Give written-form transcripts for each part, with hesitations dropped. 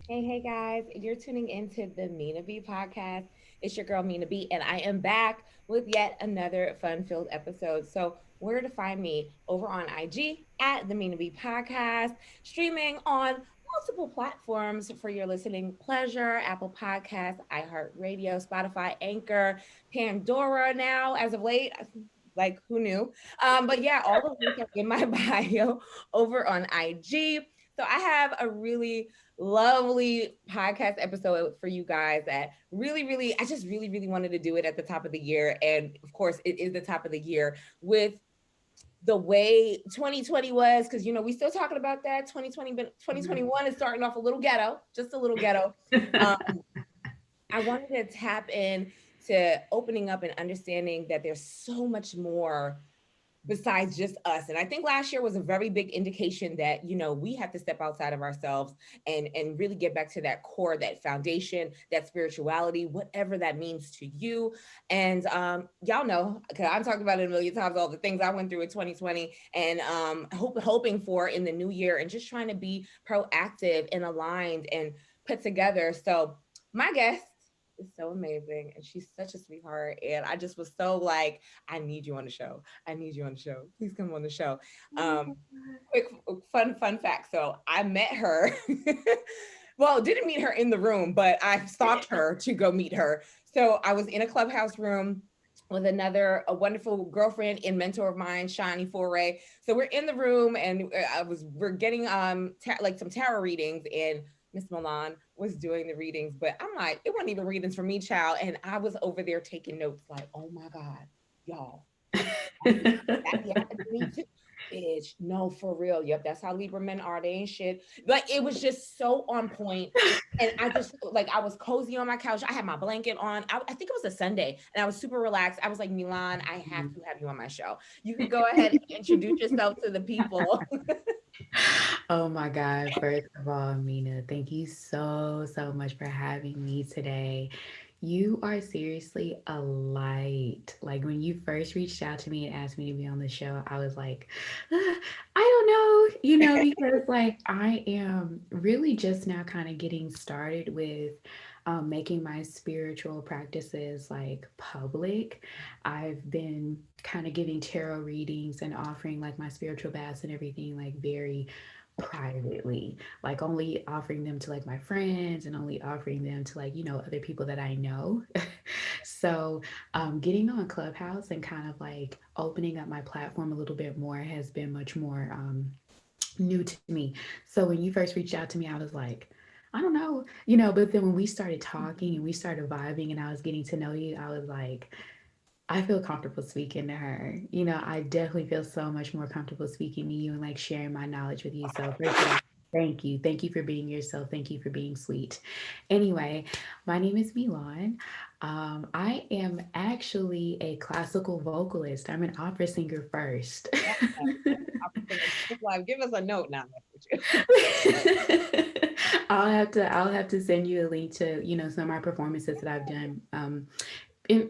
Hey guys, you're tuning into the Mina B Podcast. It's your girl Mina B, and I am back with yet another fun-filled episode. So, where to find me? Over on IG at the Mina B Podcast, streaming on multiple platforms for your listening pleasure: Apple Podcasts, iHeartRadio, Spotify, Anchor, Pandora. Now, as of late, like who knew? But yeah, all the links are in my bio over on IG. So I have a really lovely podcast episode for you guys that I just really wanted to do it at the top of the year. And of course, it is the top of the year with the way 2020 was, because we still talking about that 2020, but 2021 is starting off a little ghetto, just a little ghetto. Um, I wanted to tap in to opening up and understanding that there's so much more besides just us. And I think last year was a very big indication that we have to step outside of ourselves and really get back to that core, that foundation, that spirituality, whatever that means to you. And y'all know, because I'm talking about it a million times, all the things I went through in 2020, and hoping for in the new year, and just trying to be proactive and aligned and put together. So my guest is so amazing, and she's such a sweetheart, and I just was so like, I need you on the show. I need you on the show. Please come on the show. Um, quick fun fact. So I met her. Well, didn't meet her in the room, but I stalked her to go meet her. So I was in a clubhouse room with a wonderful girlfriend and mentor of mine, Shani Foray. So we're in the room, and we're getting like some tarot readings, and Miss Milan was doing the readings, but I'm like, it wasn't even readings for me, child. And I was over there taking notes, like, oh my God, y'all. That be happening to me too. Bitch, no, for real. Yep, that's how Libra men are. They ain't shit. Like, it was just so on point. And I just, like, I was cozy on my couch. I had my blanket on. I think it was a Sunday, and I was super relaxed. I was like, Milan, I have to have you on my show. You can go ahead and introduce yourself to the people. Oh my God. First of all, Mina, thank you so much for having me today. You are seriously a light. Like when you first reached out to me and asked me to be on the show, I was like, I don't know, because like I am really just now kind of getting started with making my spiritual practices like public. I've been kind of giving tarot readings and offering like my spiritual baths and everything like very privately, like only offering them to like my friends and only offering them to like other people that I know. So getting on Clubhouse and kind of like opening up my platform a little bit more has been much more new to me. So when you first reached out to me, I was like, I don't know, but then when we started talking and we started vibing and I was getting to know you, I was like, I feel comfortable speaking to her. I definitely feel so much more comfortable speaking to you and like sharing my knowledge with you. So, first of all, thank you. Thank you for being yourself. Thank you for being sweet. Anyway, my name is Milan. I am actually a classical vocalist. I'm an opera singer first. Give us a note now. I'll have to send you a link to some of my performances that I've done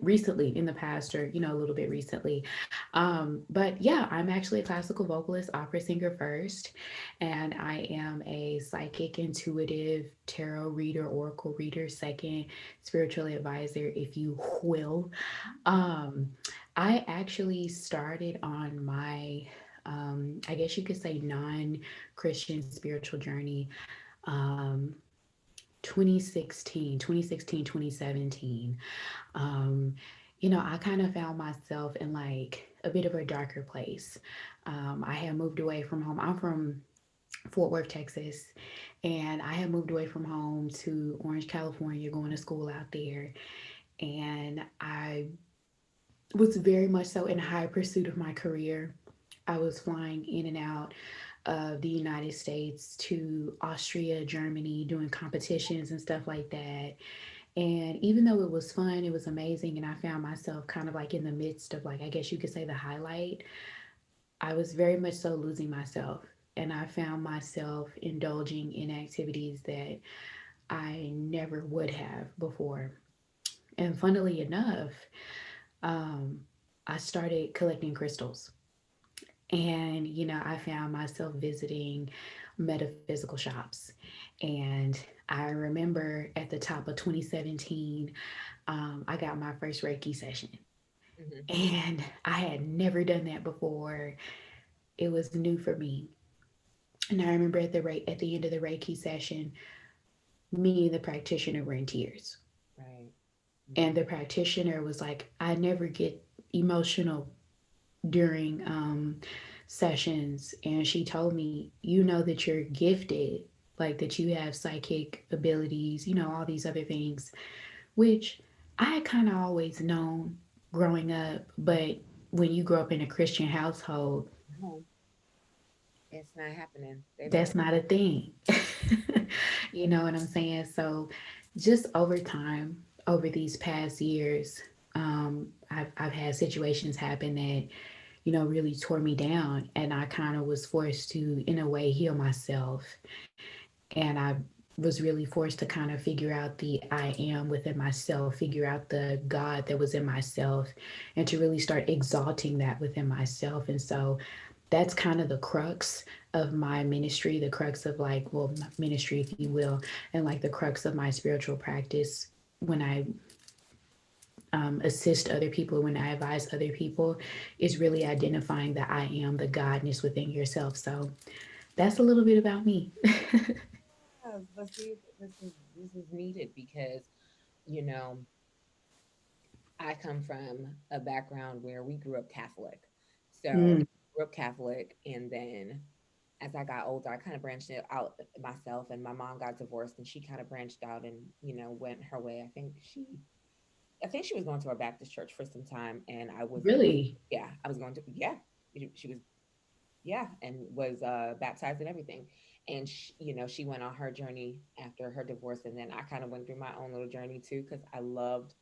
recently in the past, or a little bit recently. But yeah, I'm actually a classical vocalist, opera singer first, and I am a psychic, intuitive, tarot reader, oracle reader second, spiritual advisor, if you will. um, I actually started on my I guess you could say non-Christian spiritual journey, um 2016, 2017. um, I kind of found myself in like a bit of a darker place. I had moved away from home. I'm from Fort Worth, Texas, and I had moved away from home to Orange, California, going to school out there. And I was very much so in high pursuit of my career. I was flying in and out of the United States to Austria, Germany, doing competitions and stuff like that. And even though it was fun, it was amazing, and I found myself kind of like in the midst of, like, I guess you could say the highlight, I was very much so losing myself. And I found myself indulging in activities that I never would have before. And funnily enough, um, I started collecting crystals. And, I found myself visiting metaphysical shops. And I remember at the top of 2017, I got my first Reiki session. Hmm. And I had never done that before. It was new for me. And I remember at the end of the Reiki session, me and the practitioner were in tears. Right. And Hmm. the practitioner was like, I never get emotional during sessions. And she told me, you know that you're gifted, like that you have psychic abilities, all these other things, which I kind of always known growing up. But when you grow up in a Christian household, No, it's not happening. They don't. that's not a thing. You know what I'm saying? So, just over time, over these past years, I've had situations happen that, really tore me down. And I kind of was forced to, in a way, heal myself. And I was really forced to kind of figure out the I am within myself, figure out the God that was in myself, and to really start exalting that within myself. And so that's kind of the crux of my ministry, the crux of like, well, ministry, if you will, and like the crux of my spiritual practice when I assist other people, when I advise other people, is really identifying the I am, the Godness within yourself. So that's a little bit about me. Yes, but see, this is needed because you know I come from a background where we grew up Catholic. So Mm, grew up Catholic, and then as I got older, I kind of branched it out myself. And my mom got divorced, and she kind of branched out and went her way. I think she was going to a Baptist church for some time, and I was really? yeah, I was going to yeah. She was yeah, and was baptized and everything. And she went on her journey after her divorce, and then I kind of went through my own little journey too because I loved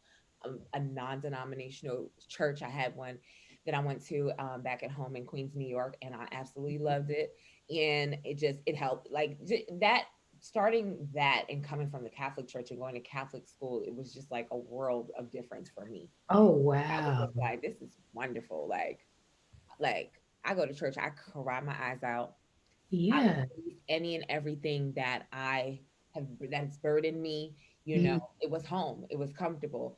a non-denominational church. I had one that I went to back at home in Queens, New York, and I absolutely loved it. And it helped like that. Starting that and coming from the Catholic church and going to Catholic school, it was just like a world of difference for me. Oh, I was wow. just like, this is wonderful. Like I go to church, I cry my eyes out. I Yeah. release any and everything that I have that's burdened me. Mm, It was home. It was comfortable.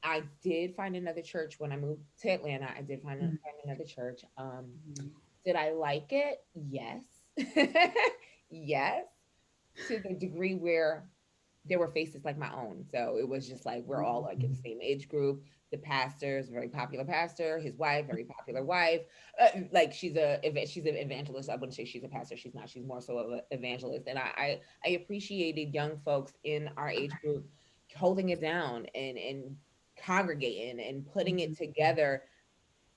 I did find another church when I moved to Atlanta. I did mm, find another church. mm, Did I like it? Yes. Yes. To the degree where there were faces like my own. So it was just like we're all like in the mm. same age group. The pastor's very popular pastor, his wife, very popular wife. Like she's an evangelist. I wouldn't say she's a pastor. She's not. She's more so of an evangelist. And I appreciated young folks in our age group holding it down and congregating and putting it together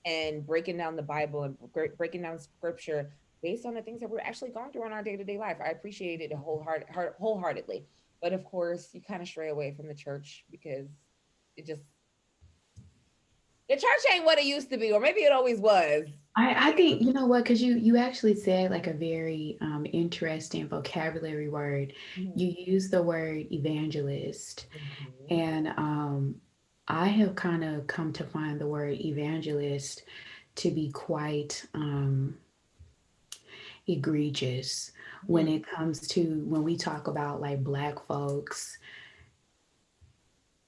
and breaking down the Bible and breaking down scripture based on the things that we're actually going through in our day to day life. I appreciated it wholeheartedly. But of course, you kind of stray away from the church because it just, the church ain't what it used to be, or maybe it always was. I think, you know what, because you actually said like a very interesting vocabulary word. Mhm. You use the word evangelist. Mhm. And I have kind of come to find the word evangelist to be quite egregious when Mhm. it comes to when we talk about like Black folks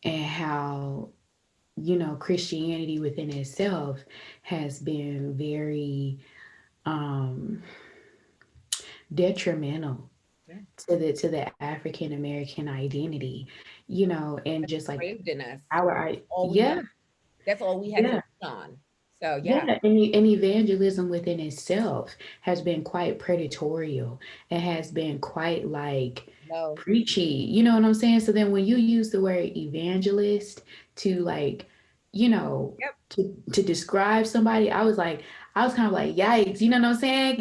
and how, Christianity within itself has been very um, detrimental Yeah. to the African American identity, and That's just like engraved in us. our All we know. yeah, That's all we had to yeah. lean on. So yeah. Yeah, and evangelism within itself has been quite predatorial. It has been quite like No. preachy. You know what I'm saying? So then when you use the word evangelist to like, Yep. to describe somebody, I was kind of like, yikes, you know what I'm saying?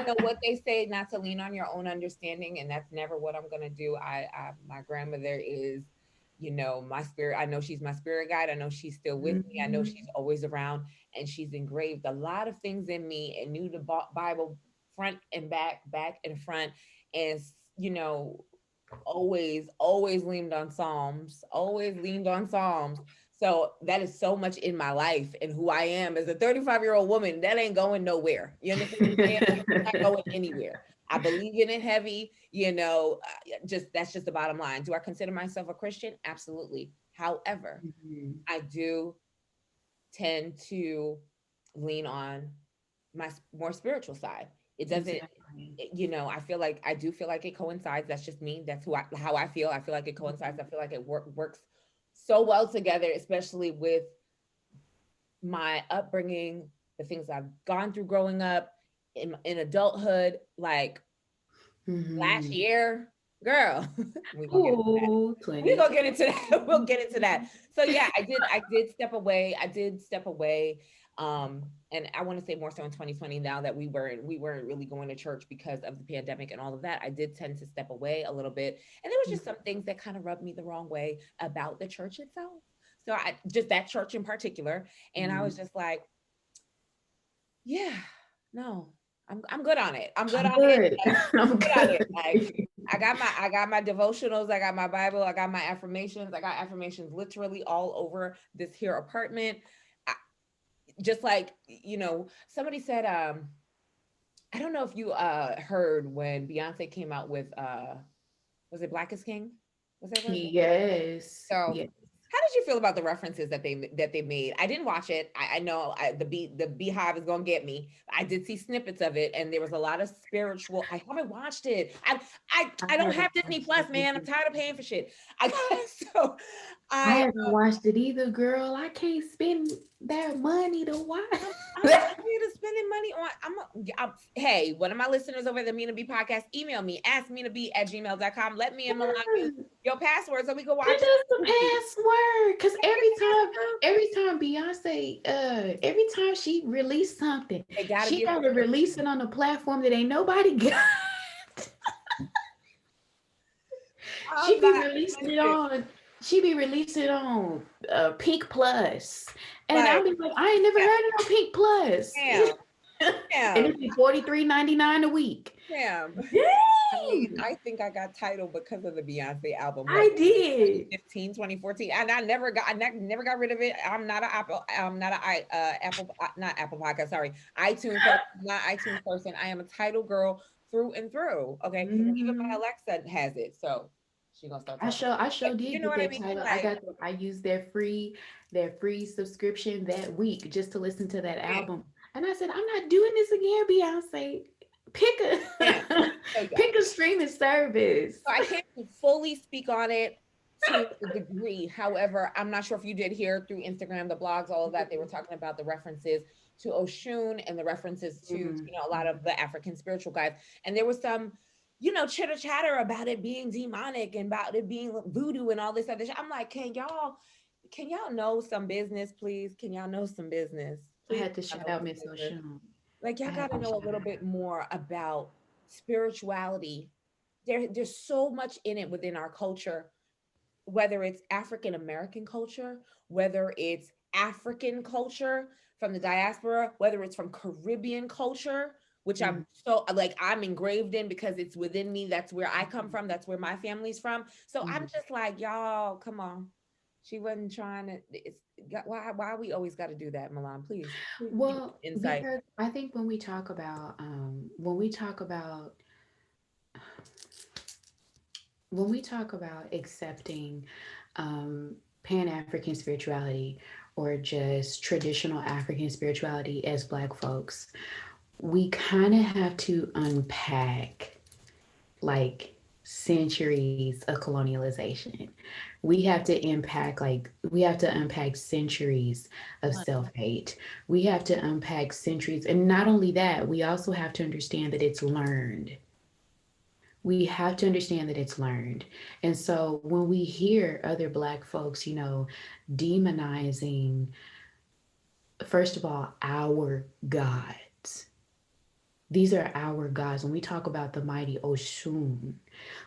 And what they say, not to lean on your own understanding, and that's never what I'm gonna do. My grandmother is, my spirit. I know she's my spirit guide. I know she's still with me. I know Mhm. she's always around, and she's engraved a lot of things in me and knew the Bible front and back and front, and you know, always leaned on Psalms. Always leaned on Psalms. So that is so much in my life and who I am as a 35-year-old woman. That ain't going nowhere. You understand what I'm saying? Like, it's not going anywhere. I believe in it heavy. Just that's just the bottom line. Do I consider myself a Christian? Absolutely. However, Mhm. I do tend to lean on my more spiritual side. It doesn't, Exactly. I feel like I do feel like it coincides. That's just me. That's how I feel. I feel like it coincides. Mhm. I feel like it works so well together, especially with my upbringing, the things I've gone through growing up in adulthood. Like last Mhm. year, girl, we gonna get into that. Ooh, We gonna get into 2020. that. We'll get into that. So yeah, I did step away. I did step away. And I want to say more so in 2020 now that we weren't really going to church because of the pandemic and all of that. I did tend to step away a little bit. And there was just some things that kind of rubbed me the wrong way about the church itself. So I just that church in particular. And I was Mhm. just like, yeah, no, I'm good on it. I'm good I'm on it. good. Like, I'm good on it. good. Like I got my devotionals, I got my Bible, I got my affirmations, I got affirmations literally all over this here apartment. I, just like, somebody said, I don't know if you heard when Beyonce came out with was it Black is King? Was that what? Yes. So, Yes. how did you feel about the references that they made? I didn't watch it. I know the Beehive is gonna get me. I did see snippets of it, and there was a lot of spiritual. I haven't watched it. I I don't haven't have Disney watched Plus, it man. I'm either. tired of paying for shit. I so I I haven't watched it either, girl. I can't spend that money to watch. I'm tired of spending money on. Hey, one of my listeners over at the Mina B Podcast, email me, ask minaB@gmail.com. Let me and Milan use your password so we can watch Send it. us the password, cause every time Beyonce, every time she released something, It got to she be a gotta release it subscription. on a platform that ain't nobody got. She I'm be not, releasing it listen, on. She be releasing it on Pink Plus, and I'll like, be like, I ain't never yeah, heard it on Pink Plus, damn, and damn, it's be $43.99 a week. damn. I mean, Dang, I think I got title because of the Beyonce album, what, I did. 2015, 2014, and I never got rid of it. I'm not a Apple, not Apple Podcast, sorry, iTunes person, not iTunes person. I am a title girl through and through. Okay, even my Mhm. Alexa has it, so she gonna start talking. I But sure you did know get what I that mean? title. Like, I used their free subscription that week just to listen to that yeah, album. And I said, I'm not doing this again, Beyonce. Pick yeah. a So yeah, pick a streaming service. so I can't fully speak on it to the degree. However, I'm not sure if you did hear through Instagram, the blogs, all of that. They were talking about the references to Oshun and the references to, Mhm. a lot of the African spiritual guys. And there was some, chitter chatter about it being demonic and about it being voodoo and all this other shit. I'm like, can y'all know some business, please? Can y'all know some business? I Please had to y'all shout know out some Miss business. Oshun. Like I y'all had gotta to know a shout little out. bit more about spirituality. There's so much in it within our culture, whether it's African American culture, whether it's African culture from the diaspora, whether it's from Caribbean culture, which Mhm. I'm engraved in because it's within me. That's where I come from. That's where my family's from. So I'm Mhm. just like, y'all, come on. She wasn't trying to. Why we always got to do that, Milan? Please give me Well, insight. because I think when we talk about accepting Pan African spirituality or just traditional African spirituality as Black folks, we kind of have to unpack like centuries of colonialization. We have to unpack centuries of self-hate. We have to unpack centuries, and not only that, we also have to understand that it's learned. We have to understand that it's learned. And so when we hear other Black folks, demonizing, first of all, our gods. These are our gods. When we talk about the mighty Oshun,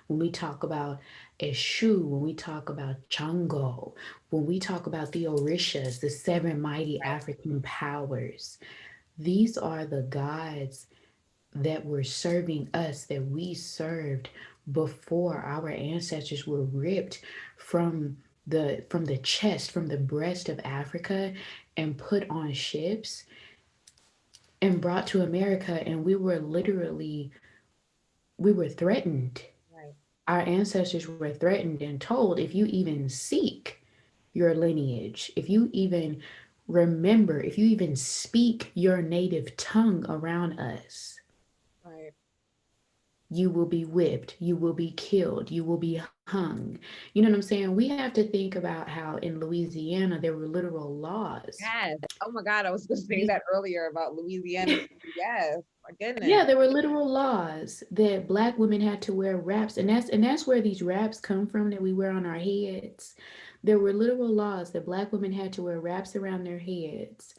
when we talk about Eshu, when we talk about Chango, when we talk about the Orishas, the seven mighty African powers, these are the gods that were serving us, that we served before our ancestors were ripped from the chest, from the breast of Africa, and put on ships and brought to America, and we were threatened. Right. Our ancestors were threatened and told, if you even seek your lineage, if you even remember, if you even speak your native tongue around us, Right. you will be whipped, you will be killed, you will be hung. You know what I'm saying? We have to think about how in Louisiana there were literal laws. Yes. Oh my God, I was going to say These- that earlier about Louisiana. Yes. My goodness. Yeah, there were literal laws that black women had to wear wraps, and that's where these wraps come from that we wear on our heads. There were literal laws that black women had to wear wraps around their heads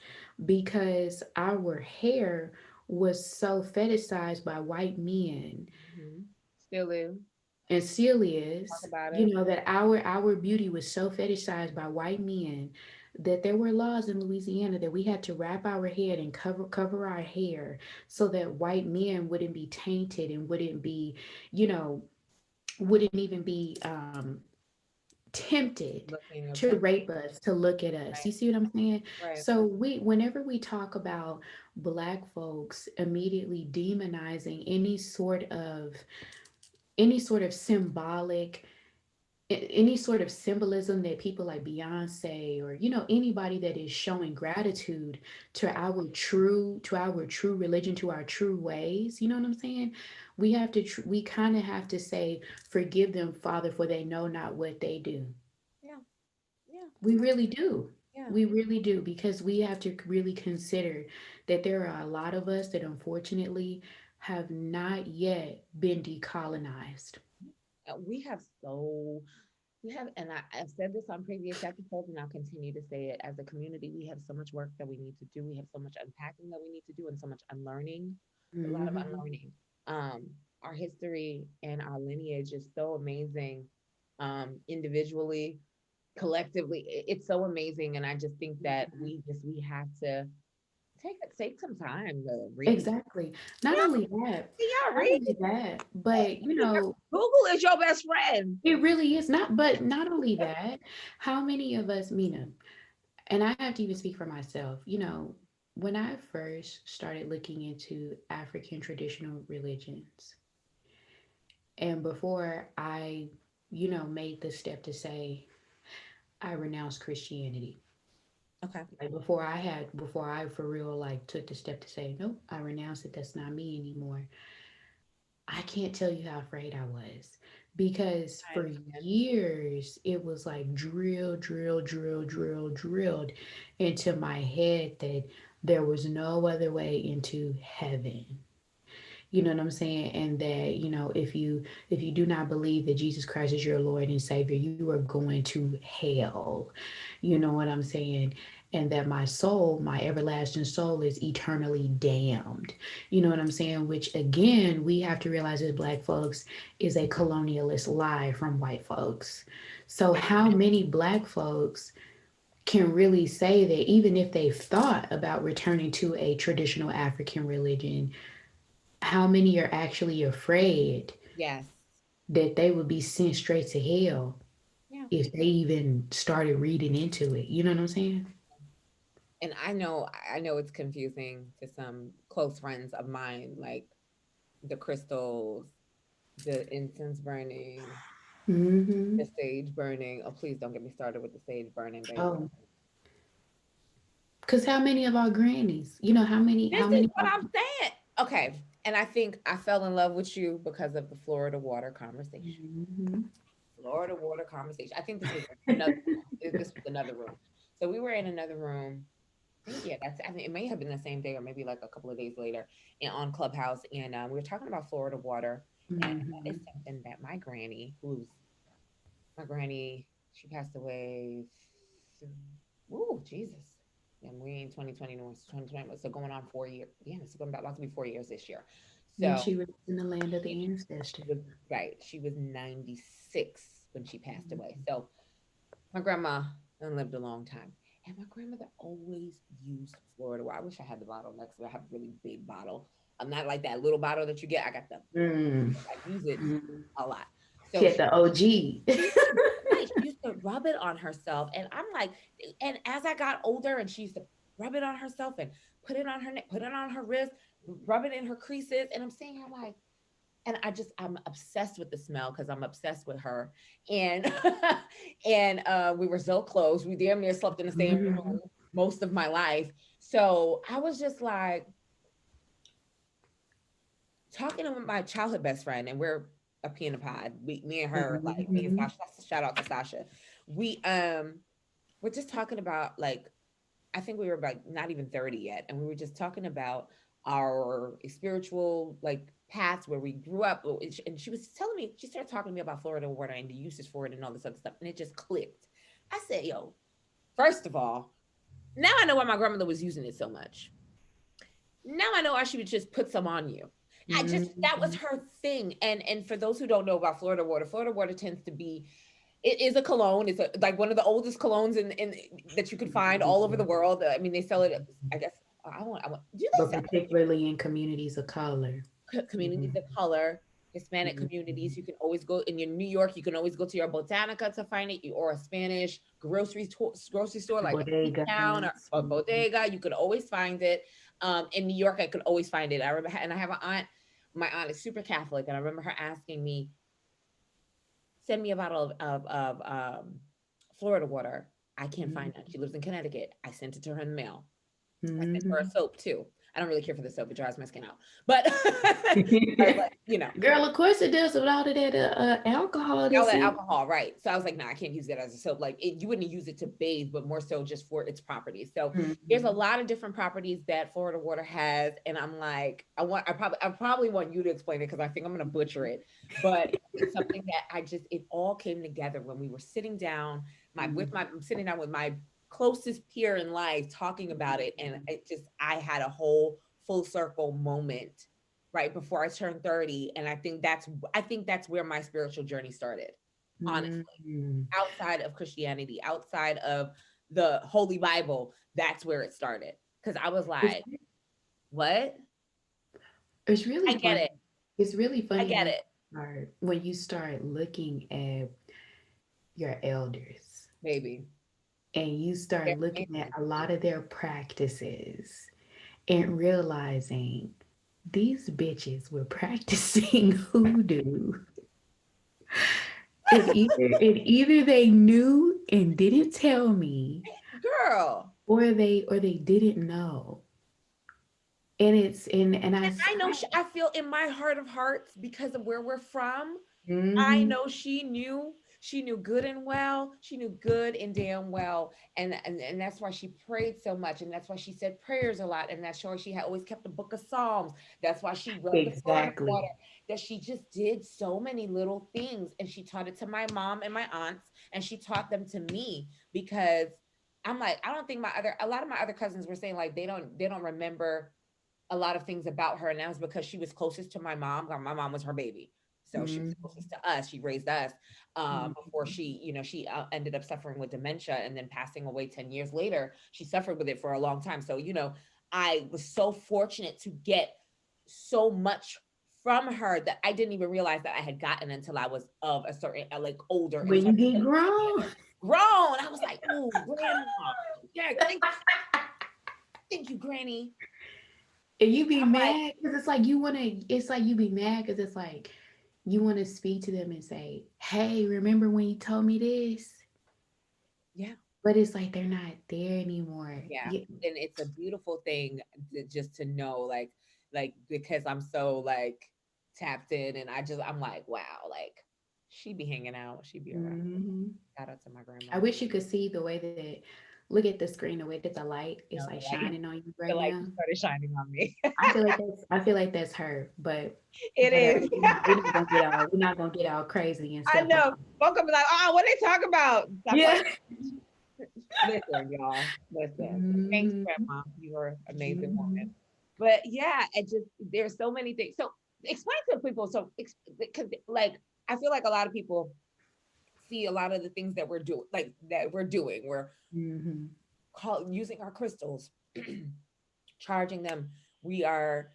because our hair was so fetishized by white men, Hmm. Still is. and still Talk is, about you it. know, that our beauty was so fetishized by white men that there were laws in Louisiana that we had to wrap our head and cover our hair so that white men wouldn't be tainted and wouldn't be, you know, wouldn't even be tempted Looking to attempt. rape us, to look at us. You Right. see what I'm saying? Right. So whenever we talk about black folks immediately demonizing any sort of symbolic, any sort of symbolism that people like Beyonce, or you know, anybody that is showing gratitude to our true religion, to our true ways, you know what I'm saying? We kind of have to say, forgive them, Father, for they know not what they do. Yeah. Yeah. We really do. Yeah. We really do, because we have to really consider that there are a lot of us that unfortunately have not yet been decolonized. We have so we have, and I've said this on previous episodes, and I'll continue to say it. As a community, we have so much work that we need to do. We have so much unpacking that we need to do, and so much unlearning. A lot of Hmm. unlearning. Um, our history and our lineage is so amazing. Individually, collectively, it's so amazing, and I just think that we have to take some time to read. Exactly. Not Yeah, only that, y'all not read. only that, but you know, Google is your best friend. it really is not, but not only that, how many of us, Mina, and I have to even speak for myself, you know, when I first started looking into African traditional religions, and before I, you know, made the step to say I renounce Christianity. Okay. Like before I for real like took the step to say, nope, I renounce it. That's not me anymore. I can't tell you how afraid I was, because I for understand. years it was like drilled into my head that there was no other way into heaven. You know what I'm saying? And that, you know, if you do not believe that Jesus Christ is your Lord and Savior, you are going to hell. You know what I'm saying? And that my soul, my everlasting soul, is eternally damned. You know what I'm saying? Which again, we have to realize as black folks is a colonialist lie from white folks. So how many black folks can really say that even if they've thought about returning to a traditional African religion, how many are actually afraid Yes. that they would be sent straight to hell Yeah. if they even started reading into it? You know what I'm saying? And I know it's confusing to some close friends of mine, like the crystals, the incense burning, Mm-hmm. the sage burning. Oh, please don't get me started with the sage burning, baby. Oh, because how many of our grannies, you know, This how is many what I'm saying. Okay. And I think I fell in love with you because of the Florida water conversation. Mm-hmm. Florida water conversation. I think this was another this was another room. So we were in another room. I think, yeah, I think it may have been the same day or maybe like a couple of days later, and on Clubhouse, and we were talking about Florida water, and that is Mm-hmm. something that my granny, she passed away. Oh Jesus! And we in 2020, no, it's 2021, so going on 4 years. Yeah, it's going about to be 4 years this year. And So she was in the land of the ancestors. was right. She was 96 when she passed away. So my grandma lived a long time. And my grandmother always used Florida water. I wish I had the bottle next to me. I have a really big bottle. I'm not like that little bottle that you get. I got the Mm. I use it Mm. a lot. She So had the OG. right. She used to rub it on herself. And I'm like, and as I got older and she used to rub it on herself and put it on her neck, put it on her wrist, rub it in her creases. And I'm saying, I'm like, and I'm obsessed with the smell because I'm obsessed with her. And and we were so close. We damn near slept in the same room Mhm. most of my life. So I was just like talking to my childhood best friend, and we're a pea in a pod. Me and her, like me and Mhm. Sasha. Shout out to Sasha. We we're just talking about like I think we were about not even 30 yet, and we were just talking about our spiritual like paths where we grew up. And she was telling me, she started talking to me about Florida water and the uses for it and all this other stuff, and it just clicked. I said, "Yo, first of all, now I know why my grandmother was using it so much. Now I know why she would just put some on you. I just that was Mhm. her thing. And for those who don't know about Florida water tends to be it is a cologne. It's like one of the oldest colognes in that you could find all over the world. I mean, they sell it. I guess I want. Do But they sell particularly in communities of color. communities Mhm. of color, Hispanic communities? Mhm. You can always go in your New York. You can always go to your Botanica to find it, or a Spanish grocery store like a Town Bodegas. or a Mhm. bodega. You could always find it. In New York, I could always find it. I remember, and I have an aunt. My aunt is super Catholic, and I remember her asking me, "Send me a bottle of Florida water." I can't find Mhm. it. She lives in Connecticut. I sent it to her in the mail. I sent her a Mhm. soap too. I don't really care for the soap; it dries my skin out. But, but you know, Girl, of course it does with all of that alcohol all that's that in. alcohol, right? So I was like, nah, I can't use that as a soap. Like you wouldn't use it to bathe, but more so just for its properties. So there's a Mhm. lot of different properties that Florida water has, and I'm like, I probably want you to explain it because I think I'm gonna butcher it. But it's something that it all came together when we were sitting down, I'm sitting down with my closest peer in life talking about it, and I had a whole full circle moment right before I turned 30. And I think that's where my spiritual journey started, honestly. Mhm. Outside of Christianity, outside of the Holy Bible, that's where it started. Because I was It's, like, what? it's really I get funny. it. It's really I funny get it, when you start looking at your elders baby. and you They're start looking at amazing. a lot of their practices and realizing these bitches were practicing hoodoo. And either they knew and didn't tell me, Girl. or they didn't know. And it's and I And s- I know I feel in my heart of hearts because of where we're from, I Mhm. know she knew good and well. She knew good and damn well. And that's why she prayed so much. And that's why she said prayers a lot. And that's why she had always kept a book of Psalms. That's why she rubbed the Florida water. Exactly. That she just did so many little things. And she taught it to my mom and my aunts. And she taught them to me because I'm like, I don't think a lot of my other cousins were saying like they don't remember a lot of things about her, and that was because she was closest to my mom. My mom was her baby, so she was Mhm. closest to us. She raised us before Mhm. she ended up suffering with dementia and then passing away 10 years later. She suffered with it for a long time. So I was so fortunate to get so much from her that I didn't even realize that I had gotten until I was of a certain like older and When you started get looking grown, at her grown. I was like, "Oh, grandma, yeah, thank you, Granny." and you be I'm like, mad because it's like you be mad because it's like you want to speak to them and say, "Hey, remember when you told me this?" yeah. But it's like they're not there anymore. Yeah, Yeah. and it's a beautiful thing just to know, like because I'm so like tapped in, and I'm like, wow, like she be hanging out, she be around. Mhm. Shout out to my grandma. I wish you could see the way that look at the screen, the way that the light is No, like shining on you the right light now. started shining on me. I feel like that's her, but It whatever. is. We're not gonna get all crazy and I stuff like know. Folks gonna be like, oh, what they talk about? Stuff like yeah. listen, y'all. Listen. Thanks, Mhm. Grandma. You are an amazing woman. Mhm. But yeah, there's so many things. So explain to people. So because like I feel like a lot of people see a lot of the things that we're doing, like that we're doing. We're Mhm. using our crystals, charging them. We are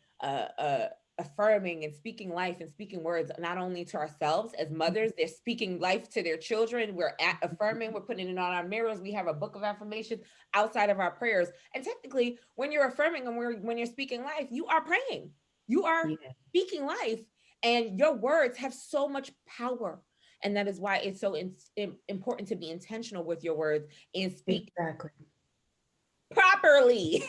affirming and speaking life and speaking words, not only to ourselves as mothers, they're speaking life to their children. We're affirming, we're putting it on our mirrors. We have a book of affirmations outside of our prayers. And technically, when you're affirming and when you're speaking life, you are praying, you are Yeah, speaking life, and your words have so much power. And that is why it's so important to be intentional with your words and speak exactly. properly.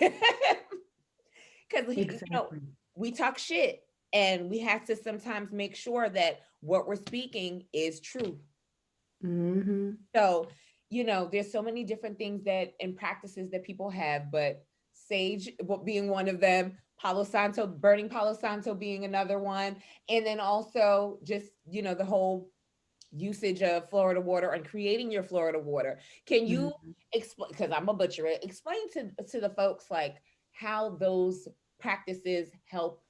Because, Exactly. we talk shit, and we have to sometimes make sure that what we're speaking is true. Mm-hmm. So, there's so many different things that and practices that people have, but sage being one of them, Palo Santo, burning Palo Santo being another one, and then also just, the whole usage of Florida water and creating your Florida water. Can you Mm-hmm. explain, because I'm a butcher it, explain to the folks like how those practices help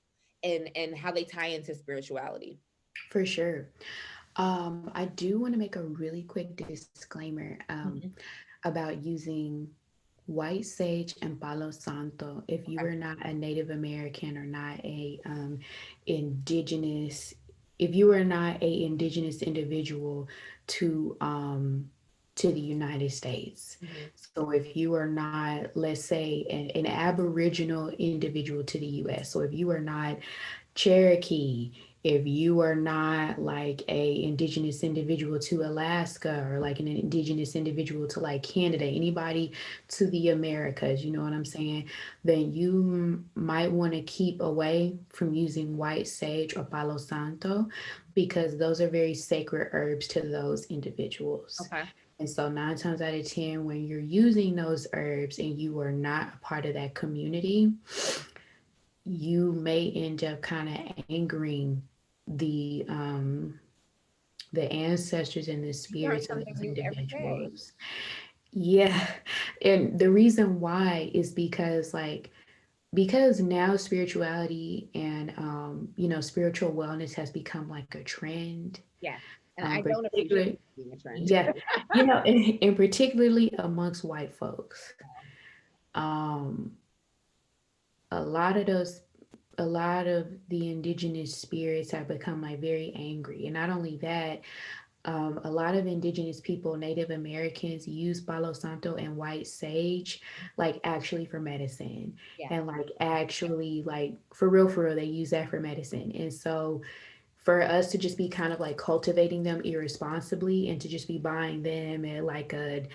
and how they tie into spirituality? For sure. I do want to make a really quick disclaimer Mhm. about using white sage and palo santo if you are Okay. not a Native American or not a indigenous, if you are not a indigenous individual to to the United States. Mhm. So if you are not, let's say, an aboriginal individual to the US, so if you are not Cherokee, if you are not like a indigenous individual to Alaska or like an indigenous individual to like Canada, anybody to the Americas, you know what I'm saying? Then you might want to keep away from using white sage or palo santo because those are very sacred herbs to those individuals. Okay. And so, 9 times out of 10, when you're using those herbs and you are not a part of that community, you may end up kind of angering the ancestors and the You learn spirits of something those new every day. individuals. Yeah. And the reason why is because because now spirituality and spiritual wellness has become like a trend, Yes. And I don't appreciate particularly, it being a trend. yeah, and particularly amongst white folks. um a lot of those a lot of the indigenous spirits have become like very angry. And not only that, a lot of indigenous people, Native Americans, use Palo Santo and white sage, like actually for medicine. Yes. And like actually, like for real, they use that for medicine. And so for us to just be kind of like cultivating them irresponsibly and to just be buying them at like a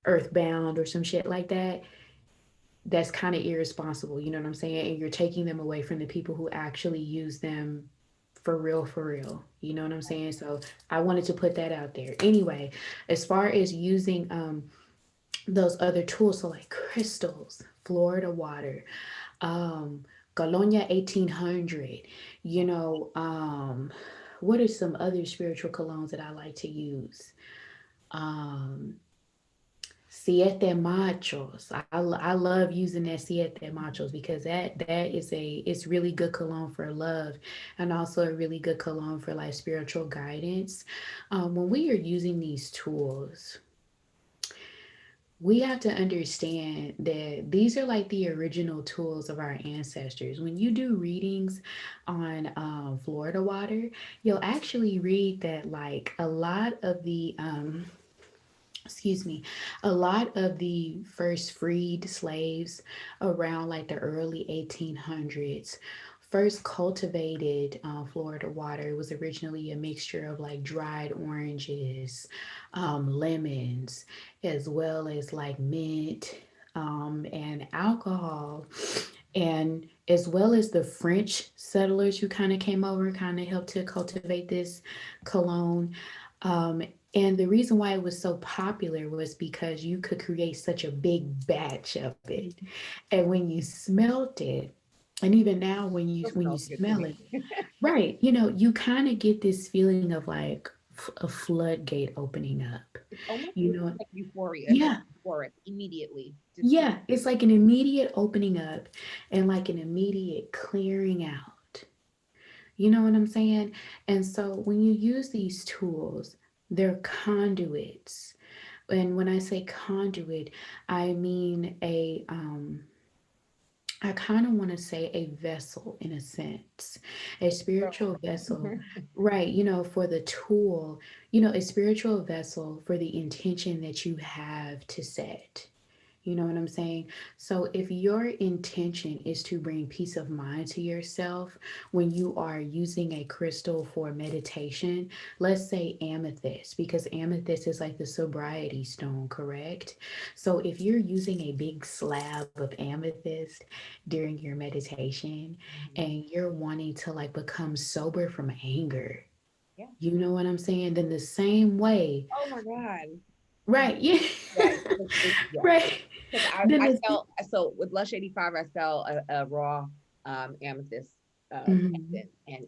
Earthbound or some shit like that, that's kind of irresponsible, you know what I'm saying? And you're taking them away from the people who actually use them for real. You know what I'm saying? So I wanted to put that out there. Anyway, as far as using those other tools, so like crystals, Florida water, um, Colonia 1800, you know, what are some other spiritual colognes that I like to use? Um, Siete Machos. I love using that Siete Machos because it's really good cologne for love and also a really good cologne for like spiritual guidance. When we are using these tools, we have to understand that these are like the original tools of our ancestors. When you do readings on Florida water, you'll actually read that like a lot of the excuse me, a lot of the first freed slaves around like the early 1800s first cultivated Florida water. It was originally a mixture of like dried oranges, lemons, as well as like mint and alcohol. And as well as the French settlers who kind of came over, kind of helped to cultivate this cologne. Um, and the reason why it was so popular was because you could create such a big batch of it. And when you smelt it, and even now Still when you smells good to smell me. it, right, you know, you kind of get this feeling of like a floodgate opening up. It's almost You know, like euphoria. It's like yeah, euphoric immediately. Just yeah, it's like an immediate opening up and like an immediate clearing out. You know what I'm saying? And so when you use these tools, they're conduits. And when I say conduit, I mean I kind of want to say a vessel in a sense, a spiritual vessel, right? For the tool, a spiritual vessel for the intention that you have to set. You know what I'm saying? So, if your intention is to bring peace of mind to yourself when you are using a crystal for meditation, let's say amethyst, because amethyst is like the sobriety stone, correct? So, if you're using a big slab of amethyst during your meditation Mhm. and you're wanting to like become sober from anger, Yeah. you know what I'm saying? Then the same way, Oh my God. right? Yeah, Yeah. Yeah. right. Because Then I the sell, so with Lush 85, I sell a raw amethyst mhm. pendant. And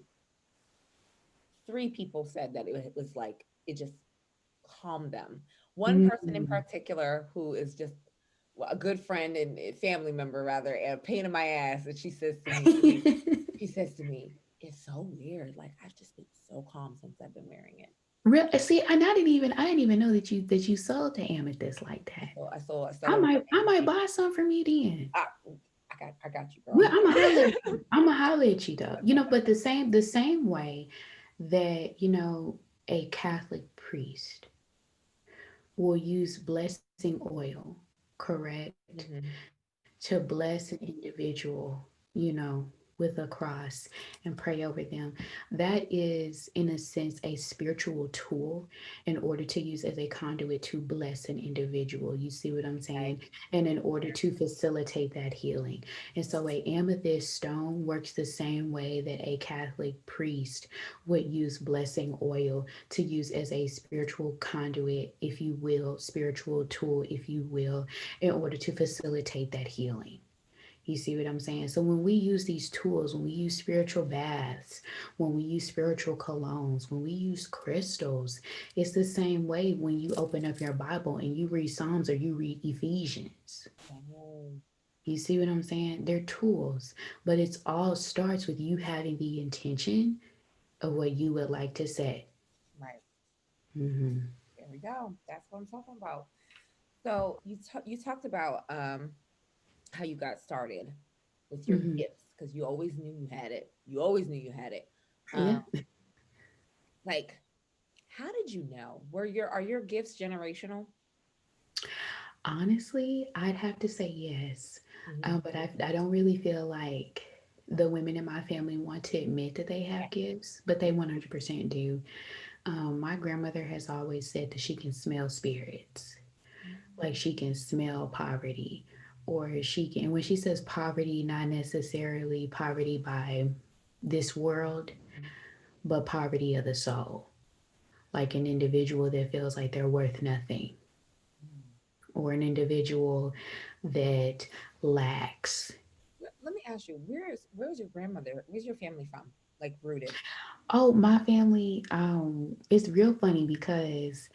three people said that it was like, it just calmed them. One person in Mhm. particular who is just a good friend and family member, rather, and a pain in my ass. And she says to me, it's so weird. Like, I've just been so calm since I've been wearing it. Real see, and I didn't even know that you sold the amethyst like that. I sell I a raw might I might amethyst. buy some from you then. I, I got you, Well, girl. I'm a holler at you. I'm a holler at you though. But the same way that a Catholic priest will use blessing oil, correct, Mhm. to bless an individual, with a cross and pray over them. That is, in a sense, a spiritual tool in order to use as a conduit to bless an individual. You see what I'm saying? Right. And in order to facilitate that healing. And so a amethyst stone works the same way that a Catholic priest would use blessing oil to use as a spiritual conduit, if you will, spiritual tool, if you will, in order to facilitate that healing. You see what I'm saying? So when we use these tools, when we use spiritual baths, when we use spiritual colognes, when we use crystals, it's the same way when you open up your Bible and you read Psalms or you read Ephesians. Oh, You see what I'm saying? They're tools, but it's all starts with you having the intention of what you would like to say. right. Hmm. There we go. That's what I'm talking about. So you talked about how you got started with your Hmm. gifts because you always knew you had it. You always knew you had it. Um, Yeah. like, how did you know? Are your gifts generational? Honestly, I'd have to say yes. Hmm. But I don't really feel like the women in my family want to admit that they have gifts, but they 100% do. My grandmother has always said that she can smell spirits, like she can smell poverty, or she can, when she says poverty, not necessarily poverty by this world, but poverty of the soul, like an individual that feels like they're worth nothing, or an individual that lacks. Let me ask you, where's your grandmother? Where's your family from? Like rooted? Oh, my family, it's real funny because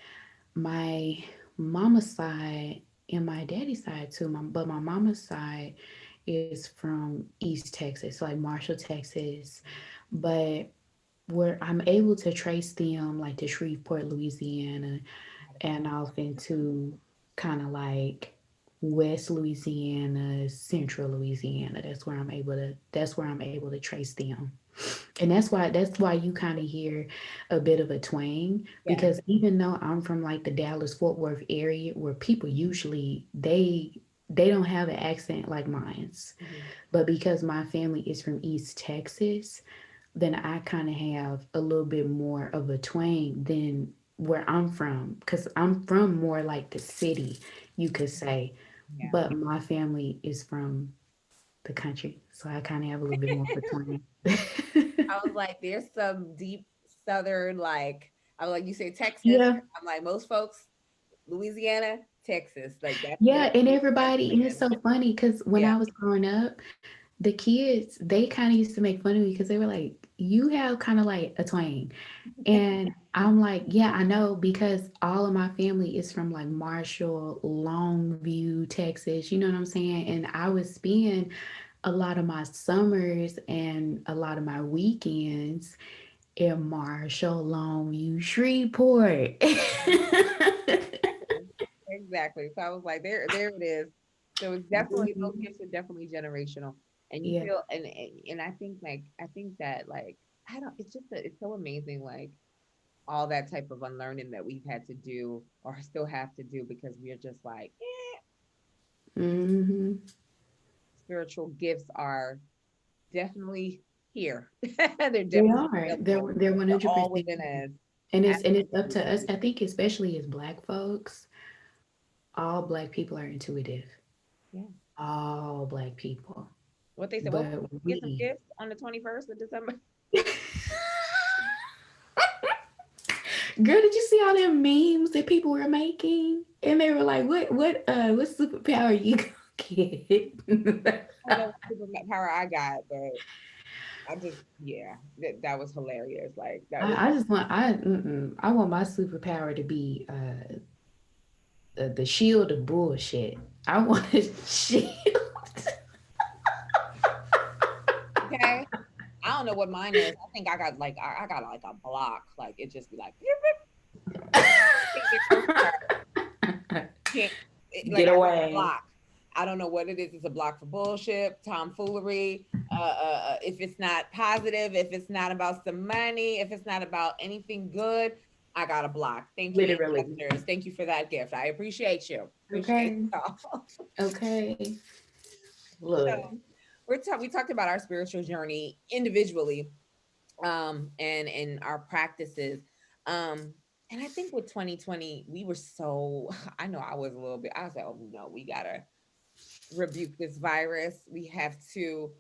my mama's side and my daddy's side too, but my mama's side is from East Texas, so like Marshall, Texas. But where I'm able to trace them like to Shreveport, Louisiana, and off into kind of like West Louisiana, Central Louisiana. That's where I'm able to trace them. And that's why you kind of hear a bit of a twang, Yeah. because even though I'm from like the Dallas Fort Worth area where people usually they don't have an accent like mine's, Hmm. but because my family is from East Texas, then I kind of have a little bit more of a twang than where I'm from, because I'm from more like the city, you could say, Yeah. but my family is from the country, so I kind of have a little bit more of a twang. I was like, there's some deep southern, like, I was like, you say Texas. Yeah, I'm like, most folks, Louisiana, Texas. Like, yeah, and that's everybody, and it's so funny because when yeah. I was growing up, the kids they kind of used to make fun of me because they were like, "You have kind of like a twang," and I'm like, "Yeah, I know because all of my family is from like Marshall, Longview, Texas. You know what I'm saying?" And I would spend a lot of my summers and a lot of my weekends in Marshall, Longview, Shreveport. Exactly. So I was like, there it is. So it's definitely those Mhm. gifts are definitely generational, and you Yeah. feel and I think like I think that like I don't. It's just it's so amazing like all that type of unlearning that we've had to do or still have to do because we're just like Hmm. spiritual gifts are definitely here. They're They definitely are. available. They're They're 100%. all within us. And it's up to us. Absolutely. I think especially as Black folks, all Black people are intuitive. Yeah. All Black people. What they said, well, But get some we, gifts on the 21st of December. girl, did you see all them memes that people were making? And they were like, what superpower you gonna get? I don't know what superpower I got, but I just, yeah, that was hilarious. Like, that was, I just want I want my superpower to be the shield of bullshit. I want a shield. okay. I don't know what mine is. I think I got like, I got like a block. Like, it just be like, can't get close to her. Can't, like, Get I got a away. block. I don't know what it is. It's a block for bullshit, tomfoolery. If it's not positive, if it's not about some money, if it's not about anything good, I got a block. Thank you, Literally. ancestors. Thank you for that gift. I appreciate you. Appreciate Okay. y'all. Okay. So Look. we talked about our spiritual journey individually, and our practices, um, and I think with 2020 we were so. I know I was a little bit. I was like, oh no, we gotta rebuke this virus. We have to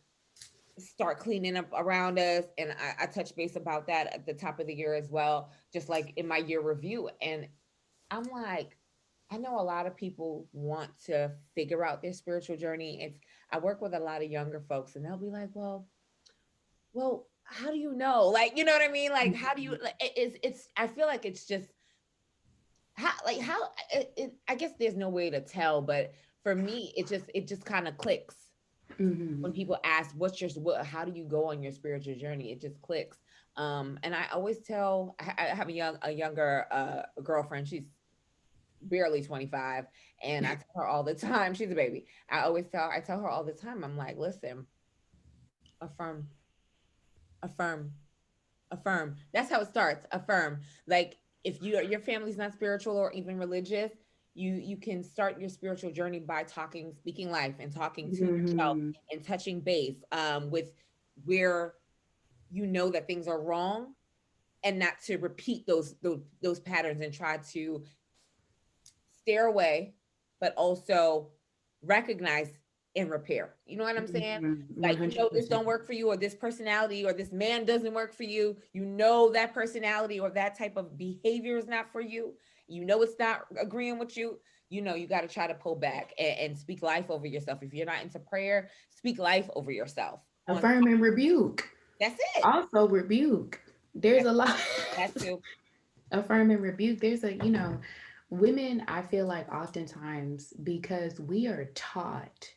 start cleaning up around us. And I touched base about that at the top of the year as well, just like in my year review. And I'm like, I know a lot of people want to figure out their spiritual journey. It's I work with a lot of younger folks and they'll be like, well, how do you know? Like, you know what I mean? Like, how do you like it's I feel like it's just how I guess there's no way to tell, but for me it just kind of clicks Hmm. when people ask how do you go on your spiritual journey, it just clicks. And I always tell I have a younger girlfriend. She's barely 25, and I tell her all the time, she's a baby. I tell her all the time, I'm like, listen, affirm, affirm, affirm. That's how it starts. Affirm. Like, if your family's not spiritual or even religious, you can start your spiritual journey by speaking life and talking to yourself Hmm. and touching base with where you know that things are wrong, and not to repeat those patterns and try to steer away, but also recognize and repair. You know what I'm saying? One Like, you know, hundred this percent. don't work for you, or this personality or this man doesn't work for you. You know that personality or that type of behavior is not for you. You know it's not agreeing with you. You know you got to try to pull back and speak life over yourself. If you're not into prayer, speak life over yourself. On Affirm and rebuke. that's it. Also rebuke. There's That's a lot. that too. Affirm and rebuke. There's women, I feel like oftentimes because we are taught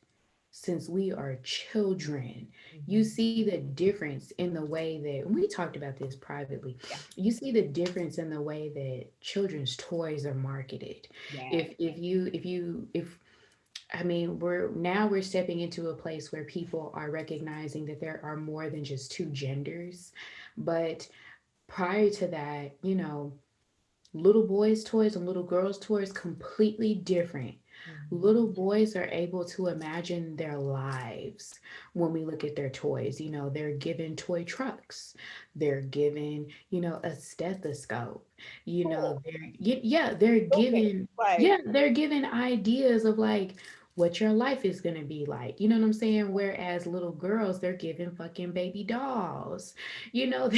since we are children, you Mhm. see the difference in the way that we talked about this privately. Yeah. You see the difference in the way that children's toys are marketed. Yeah. If I mean, we're stepping into a place where people are recognizing that there are more than just two genders. But prior to that, little boys' toys and little girls' toys completely different. Mhm. Little boys are able to imagine their lives when we look at their toys. They're given toy trucks. They're given, a stethoscope. Cool. They're Stupid. given, Like, they're given ideas of like what your life is going to be like. You know what I'm saying? Whereas little girls, they're given fucking baby dolls. You know,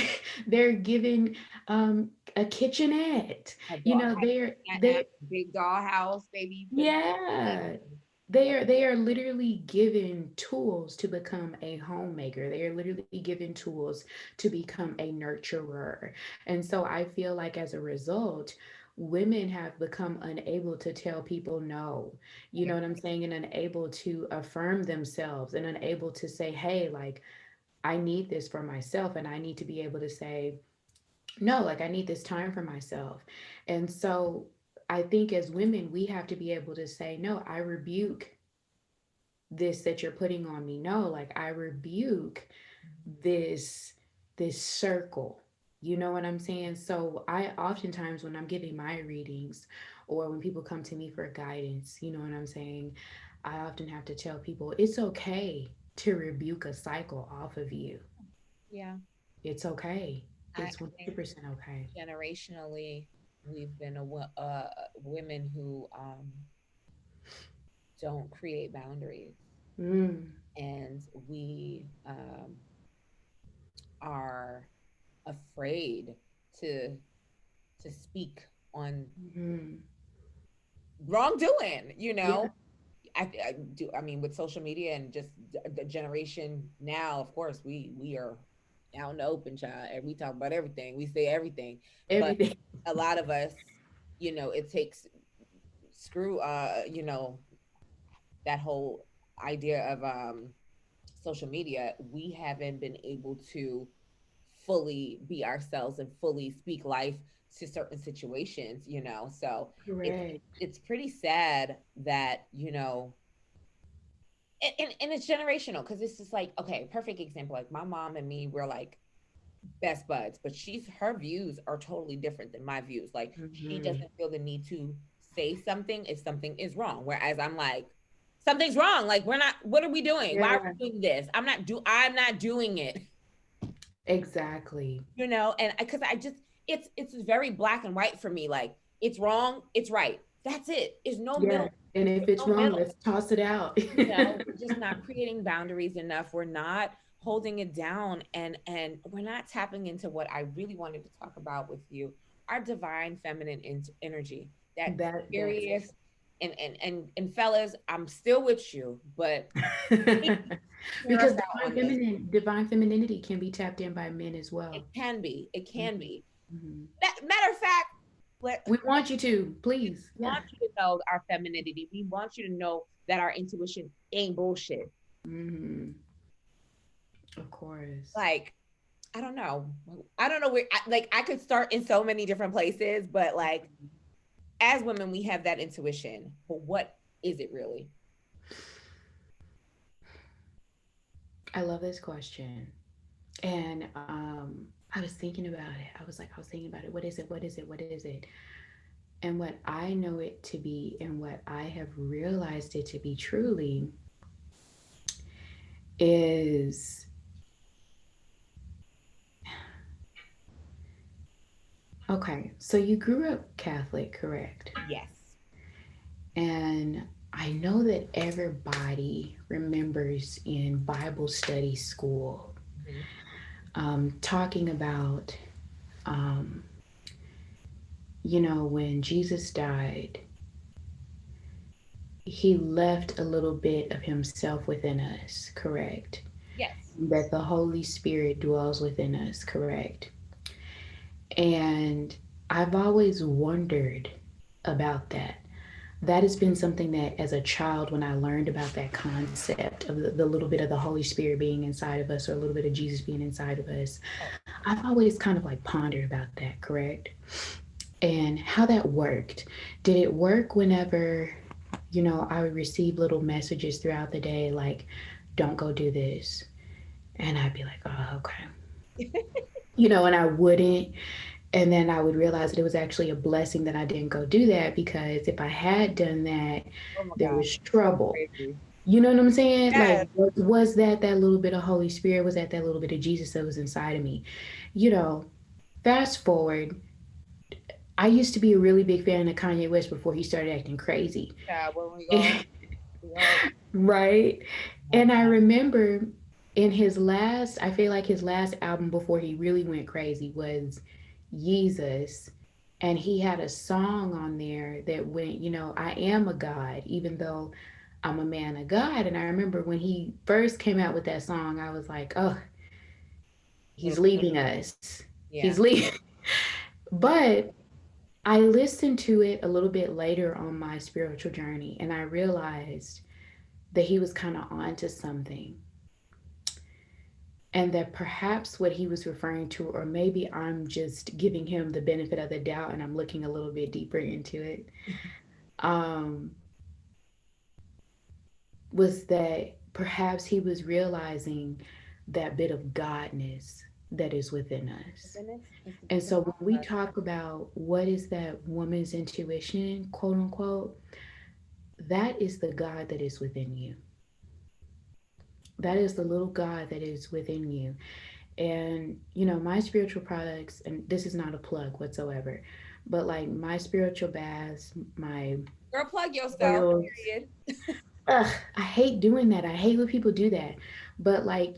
they're given a kitchenette. a You doll, know, they're a they big dollhouse, baby. yeah. They are literally given tools to become a homemaker. They are literally given tools to become a nurturer. And so I feel like as a result, women have become unable to tell people no. You know what I'm saying? And unable to affirm themselves and unable to say, hey, like, I need this for myself. And I need to be able to say, no, like, I need this time for myself. And so I think as women, we have to be able to say, no, I rebuke this that you're putting on me. No, like I rebuke this circle. You know what I'm saying? So I oftentimes when I'm giving my readings or when people come to me for guidance, you know what I'm saying? I often have to tell people it's okay to rebuke a cycle off of you. Yeah. It's okay. I It's think 100% okay. generationally, we've been women who don't create boundaries, Mm. and we are afraid to to speak on Mm. wrongdoing. Yeah. I do. I mean, with social media and just the generation now, of course, we are out in the open, child, and we talk about everything. We say everything, but Everything. a lot of us, it takes screw. That whole idea of social media. We haven't been able to fully be ourselves and fully speak life to certain situations. So it's Correct. it's pretty sad that and it's generational because it's just like, okay, perfect example, like my mom and me, we're like best buds, but her views are totally different than my views. Like she Mm-hmm. doesn't feel the need to say something if something is wrong, whereas I'm like, something's wrong, like we're not, what are we doing, why are Yeah, we doing this, I'm not doing it. exactly. And because I just, it's very black and white for me, like it's wrong, it's right, that's it, there's no Yeah. middle, And if there's it's no wrong, middle. let's toss it out. We're just not creating boundaries enough. We're not holding it down, and we're not tapping into what I really wanted to talk about with you, our divine feminine energy, that That's it. curious, and fellas, I'm still with you, but please hear us Because out on this. divine femininity can be tapped in by men as It well. can be. It can Mhm. be. Mhm. Matter of fact, We want you to, we please. Yeah. want you to know our femininity. We want you to know that our intuition ain't bullshit. Hmm. Of course. Like, I don't know. I don't know where, like, I could start in so many different places, but like, as women, we have that intuition. But what is it really? I love this question. And I was thinking about it. I was thinking about it. What is it? What is it? What is it? And what I know it to be, and what I have realized it to be truly, is okay. So you grew up Catholic, correct? Yes. And I know that everybody remembers in Bible study school Mhm. talking about, um, when Jesus died, he left a little bit of himself within us, correct? Yes. That the Holy Spirit dwells within us, correct? And I've always wondered about that. That has been something that, as a child, when I learned about that concept of the little bit of the Holy Spirit being inside of us, or a little bit of Jesus being inside of us, Oh, I've always kind of like pondered about that, correct? And how that worked. Did it work whenever, I would receive little messages throughout the day like, don't go do this? And I'd be like, oh, okay. And I wouldn't. And then I would realize that it was actually a blessing that I didn't go do that, because if I had done that, oh my there God. was trouble. Crazy. You know what I'm saying? Yes. Like, was that little bit of Holy Spirit? Was that little bit of Jesus that was inside of me? You know, fast forward, I used to be a really big fan of Kanye West before he started acting crazy. Yeah, when we all, Right? oh And I God. remember I feel like his last album before he really went crazy was Jesus. And he had a song on there that went, I am a God, even though I'm a man of God. And I remember when he first came out with that song, I was like, oh, he's Little, leaving us. He's yeah. leaving. But I listened to it a little bit later on my spiritual journey, and I realized that he was kind of onto something, and that perhaps what he was referring to, or maybe I'm just giving him the benefit of the doubt and I'm looking a little bit deeper into it, um, was that perhaps he was realizing that bit of godness that is within us. Within it, it's And within so when all we of us. talk about what is that woman's intuition, quote unquote, that is the God that is within you. That is the little God that is within you. And, my spiritual products, and this is not a plug whatsoever, but like my spiritual baths, my Girl, plug yourself. oils. Period. Ugh, I hate doing that. I hate when people do that. But like,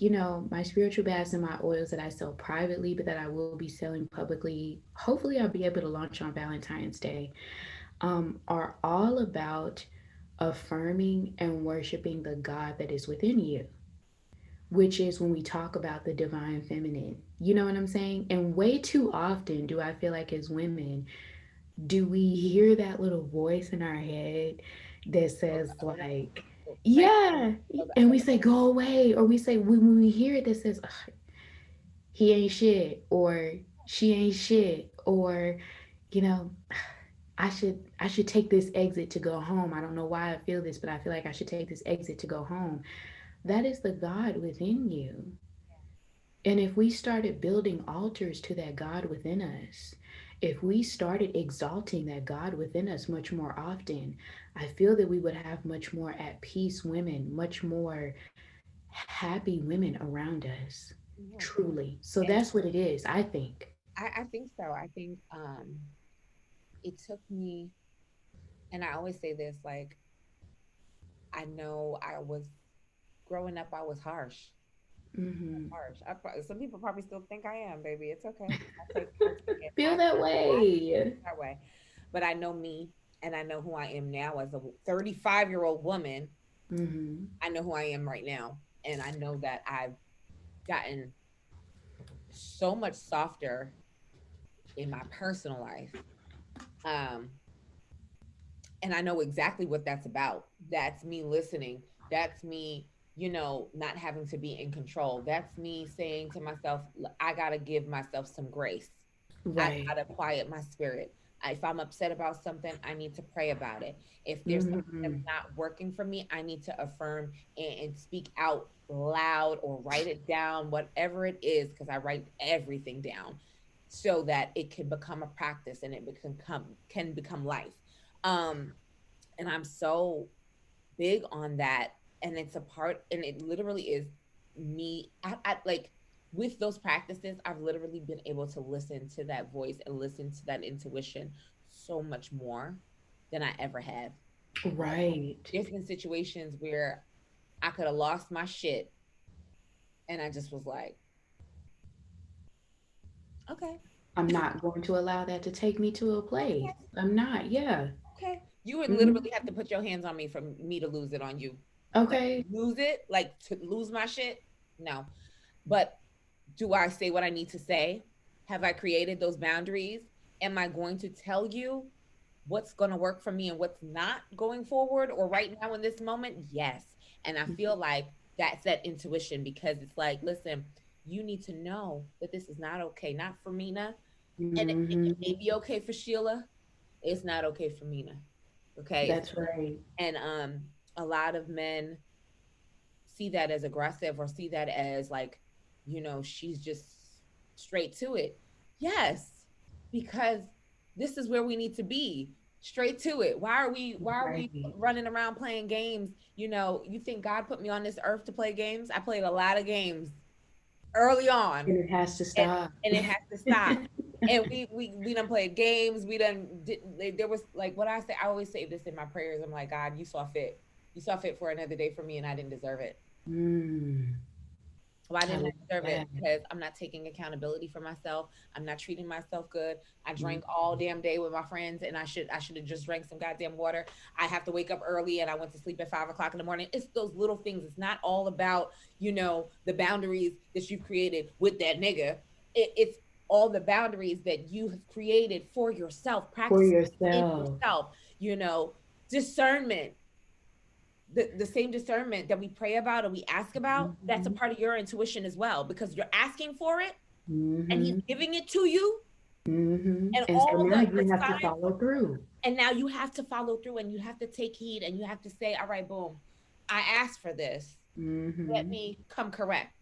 my spiritual baths and my oils that I sell privately, but that I will be selling publicly, hopefully I'll be able to launch on Valentine's Day, are all about affirming and worshiping the God that is within you, which is when we talk about the divine feminine. You know what I'm saying? And way too often do I feel like as women, do we hear that little voice in our head that Goes says, out of line. like, Right. yeah, Goes out and of we say, go away, or we say, when we hear it that says, "Ugh, he ain't shit, or she ain't shit, or, you know, I should take this exit to go home. I don't know why I feel this, but I feel like I should take this exit to go home. That is the God within you. And if we started building altars to that God within us, if we started exalting that God within us much more often, I feel that we would have much more at peace women, much more happy women around us. yeah. Truly. So And that's what it is, I think. I think so. I think it took me, and I always say this, like, I know I was growing up, I was harsh. Hmm. Harsh. Some people probably still think I am, baby. It's okay. I take it. Feel that I way. that way. But I know me, and I know who I am now as a 35-year-old woman. Hmm. I know who I am right now. And I know that I've gotten so much softer in my personal life. Um, and I know exactly what that's about. That's me listening. That's me, not having to be in control. That's me saying to myself, I got to give myself some grace. I Right. gotta quiet my spirit. If I'm upset about something, I need to pray about it. If there's something that's Hmm. not working for me, I need to affirm and speak out loud or write it down, whatever it is, because I write everything down so that it can become a practice and it can become life. Um, and I'm so big on that, and it's a part, and it literally is me. I like with those practices, I've literally been able to listen to that voice and listen to that intuition so much more than I ever have. Like, Right. there's been situations where I could have lost my shit, and I just was like, okay, I'm not going to allow that to take me to a place. I'm not. Yeah. okay. You would Hmm. literally have to put your hands on me for me to lose it on you. Like, Okay. lose it, like to lose my shit. No, but do I say what I need to say? Have I created those boundaries? Am I going to tell you what's going to work for me and what's not going forward or right now in this moment? Yes. And I feel like that's that intuition, because it's like, listen, you need to know that this is not okay, not for Mina. And it Hmm. may be okay for Sheila. It's not okay for Mina. Okay. That's right. And a lot of men see that as aggressive or see that as like, she's just straight to it. Yes, because this is where we need to be. Straight to it. Why are we Right. running around playing games? You think God put me on this earth to play games? I played a lot of games early on, And it has to and stop. and it has to stop. And we done played games. We done there was like what I say. I always say this in my prayers. I'm like, God, you saw fit. You saw fit for another day for me, and I didn't deserve it. Mm, Why I didn't I love deserve it? that. Because I'm not taking accountability for myself. I'm not treating myself good. I Mm, drank all damn day with my friends, and I should have just drank some goddamn water. I have to wake up early, and I went to sleep at 5 o'clock in the morning. It's those little things. It's not all about the boundaries that you've created with that nigga. It's all the boundaries that you have created for yourself. for Practice in yourself. yourself. Discernment, the same discernment that we pray about and we ask about, that's a Hmm. part of your intuition as well, because you're asking for it and he's Hmm. giving it to you, Hmm. and And so all now the you have to signs, follow through. and now you have to follow through and you have to take heed and you have to say, all right, boom, I asked for this. Let Mm-hmm. me come correct.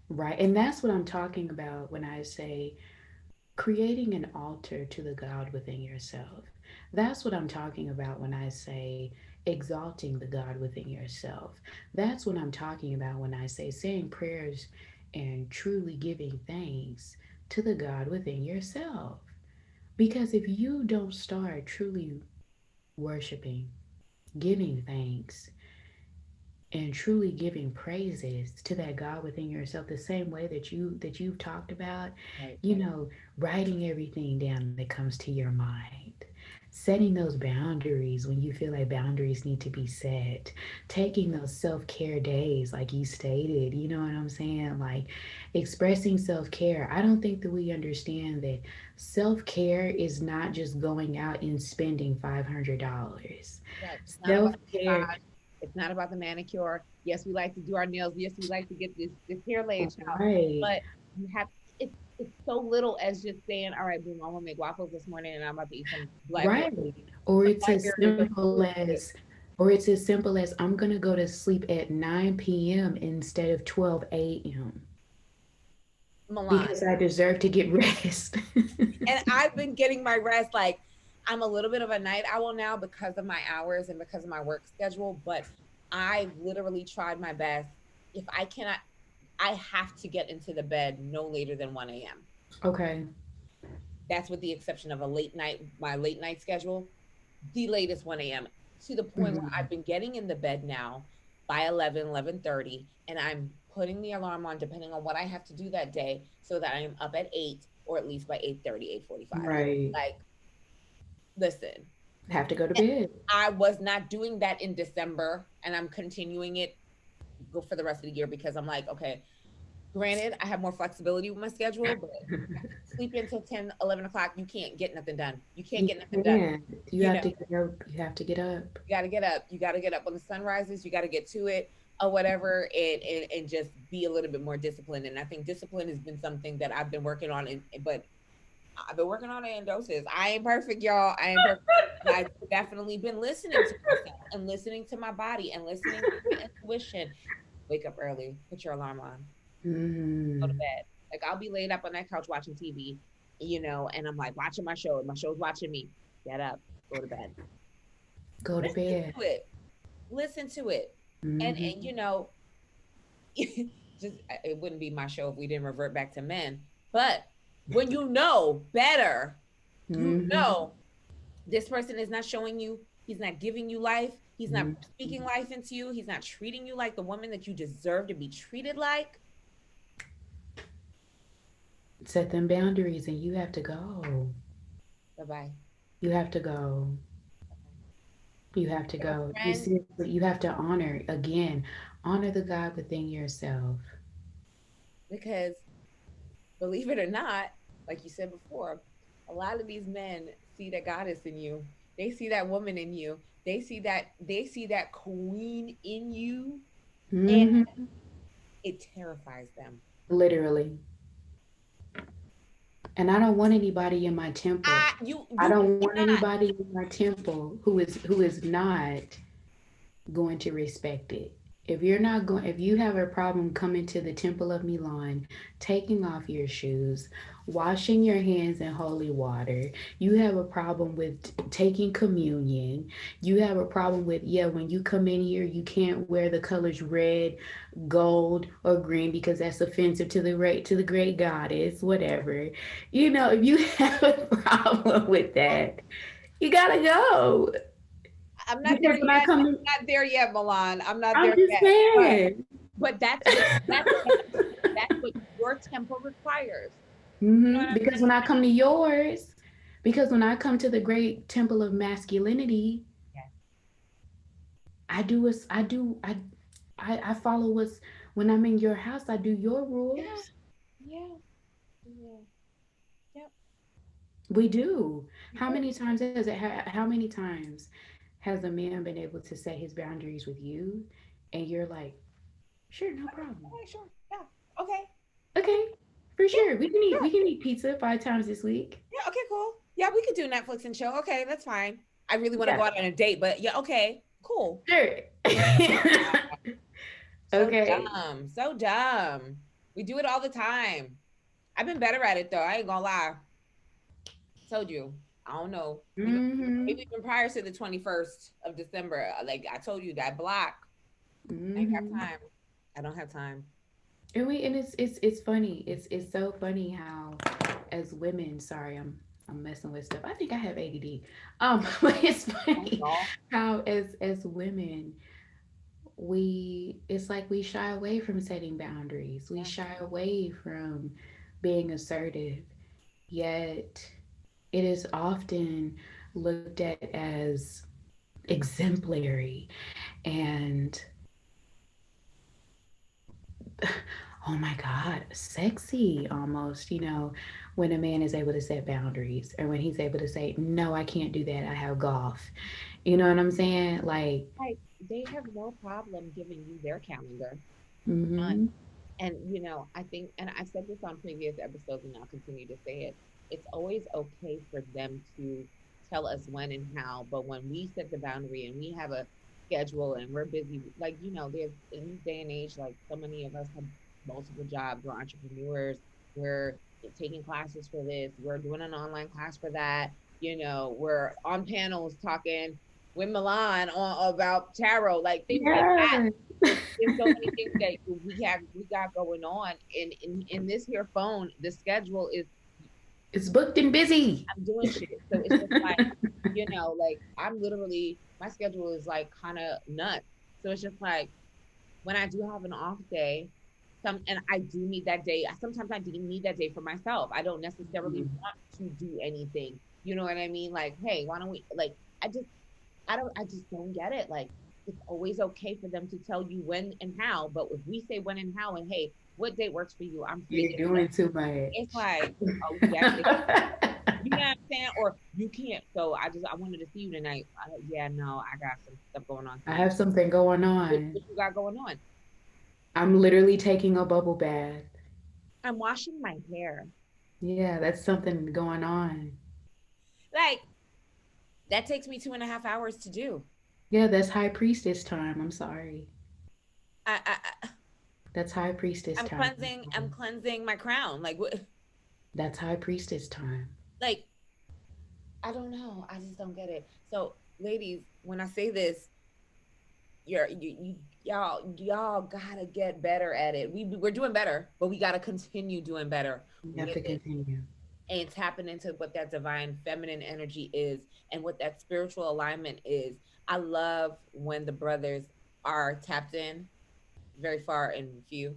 Right. And that's what I'm talking about when I say creating an altar to the God within yourself. That's what I'm talking about when I say exalting the God within yourself. That's what I'm talking about when I say saying prayers and truly giving thanks to the God within yourself. Because if you don't start truly worshiping, giving thanks, and truly giving praises to that God within yourself the same way that you've talked about, Right. writing everything down that comes to your mind, setting those boundaries when you feel like boundaries need to be set, taking those self-care days like you stated, you know what I'm saying? Like expressing self-care. I don't think that we understand that self-care is not just going out and spending $500. Right. It's not about the Self-care. massage. It's not about the manicure. Yes, we like to do our nails. Yes, we like to get this hair laid out. Right, But you have it's so little as just saying, all right, boom, I'm gonna make waffles this morning and I'm about to eat right. Or some it's as blackberries with simple fruit with it. as, I'm gonna go to sleep at 9 p.m. instead of 12 a.m. Milan. because I deserve to get rest. And I've been getting my rest. Like I'm a little bit of a night owl now because of my hours and because of my work schedule, but I've literally tried my best. If I cannot, I have to get into the bed no later than 1 a.m. Okay. That's with the exception of a late night, my late night schedule, the latest 1 a.m. to the point where Mhm. I've been getting in the bed now by 11:30, and I'm putting the alarm on depending on what I have to do that day so that I am up at 8 or at least by 8:30, 8:45. Right. Like, listen, Have to go to bed. I was not doing that in December, and I'm continuing it go for the rest of the year because I'm like, okay, granted, I have more flexibility with my schedule, but sleep until 10, 11 o'clock, you can't get nothing done. You can't You get nothing done. can. You You have know, to get up. You have to get up. you got to get up. You got to get up when the sun rises. You got to get to it or whatever and just be a little bit more disciplined. And I think discipline has been something that I've been working on, but I've been working on it in doses. I ain't perfect, y'all. I ain't perfect. But I've definitely been listening to myself and listening to my body and listening to my intuition. Wake up early, put your alarm on, go to Hmm. bed. Like I'll be laid up on that couch watching TV, and I'm like watching my show, and my show's watching me. Get up, go to bed. Go to Listen bed. to it. Listen to it. And Hmm. just it wouldn't be my show if we didn't revert back to men. But when you know better, you Hmm. know this person is not showing you, he's not giving you life, he's not speaking life into you, he's not treating you like the woman that you deserve to be treated like. Set them boundaries, and you have to go. Bye bye. You have to go. You have to go. You Girlfriend, seriously, you have to honor again, honor the God within yourself. because believe it or not, like you said before, a lot of these men see that goddess in you. They see that woman in you. They see that queen in you, and Hmm. it terrifies them. Literally. And I don't want anybody in my temple. I You don't want cannot. anybody in my temple who is not going to respect it. If you have a problem coming to the temple of Milan, taking off your shoes, washing your hands in holy water, you have a problem with taking communion, you have a problem with, yeah, when you come in here, you can't wear the colors red, gold, or green because that's offensive to the great goddess, whatever. If you have a problem with that, you gotta go. I'm not there Because when I yet. come to, I'm not there yet, Milan. I'm not I'm there just yet. But saying. but that's what your tempo requires. You know what I Because mean? when I come to yours, because when I come to the great temple of masculinity, Yeah. I do as I do I follow what's when I'm in your house, I do your Yeah. rules. Yeah. Yeah. Yep. We do. You do. How many times has a man been able to set his boundaries with you and you're like, sure, no problem. Okay, sure. Yeah. Okay. Okay. Okay, for Yeah. sure. We Sure. can eat pizza 5 times this week. Yeah. Okay. Cool. Yeah, we could do Netflix and chill. Okay, that's fine. I really want to Yeah. go out on a date, but yeah. Okay. Cool. Sure. So Okay. dumb. So dumb. We do it all the time. I've been better at it though. I ain't gonna lie. Told you. I don't know. Even maybe Mm-hmm. even prior to the 21st of December. Like I told you, that block. I ain't got Mm-hmm. time. I don't have time. And it's funny. It's so funny how as women, sorry, I'm messing with stuff. I think I have ADD. But it's Don't funny y'all? how as women it's like we shy away from setting boundaries. We Yeah. shy away from being assertive. Yet it is often looked at as exemplary and oh my God, sexy almost, when a man is able to set boundaries or when he's able to say, no, I can't do that. I have golf. You know what I'm saying? Like, Like they have no problem giving you their calendar. None. mm-hmm, And I think, and I've said this on previous episodes, and I'll continue to say it. It's always okay for them to tell us when and how, but when we set the boundary and we have a schedule and we're busy, like there's in this day and age, like so many of us have multiple jobs. We're entrepreneurs. We're taking classes for this. We're doing an online class for that. We're on panels talking with Milan on about tarot, like things like that. yeah, There's so many things that we got going on in this here phone. The schedule is it's booked and busy. I'm doing shit. So it's just like, like I'm literally my schedule is like kind of nuts. So it's just like when I do have an off day, and I do need that day. Sometimes I do need that day for myself. I don't necessarily want to do anything. You know what I mean? Like, hey, why don't we like I just don't get it. Like, it's always okay for them to tell you when and how, but if we say when and how and hey, what date works for you? I'm free. You're doing too It's much. like, oh yeah, you know what I'm saying? Or you can't. So I wanted to see you tonight. Yeah, no, I got some stuff going on I tonight. have something going on. What you got going on? I'm literally taking a bubble bath. I'm washing my hair. Yeah, that's something going on. Like that takes me 2.5 hours to do. Yeah, that's high priestess time. I'm sorry. I That's high priestess I'm time. cleansing. I'm cleansing my crown. Like what? That's high priestess time. Like I don't know. I just don't get it. So, ladies, when I say this, y'all gotta get better at it. We're doing better, but we gotta continue doing better You have with to it continue. and tapping into what that divine feminine energy is and what that spiritual alignment is. I love when the brothers are tapped in very far and few.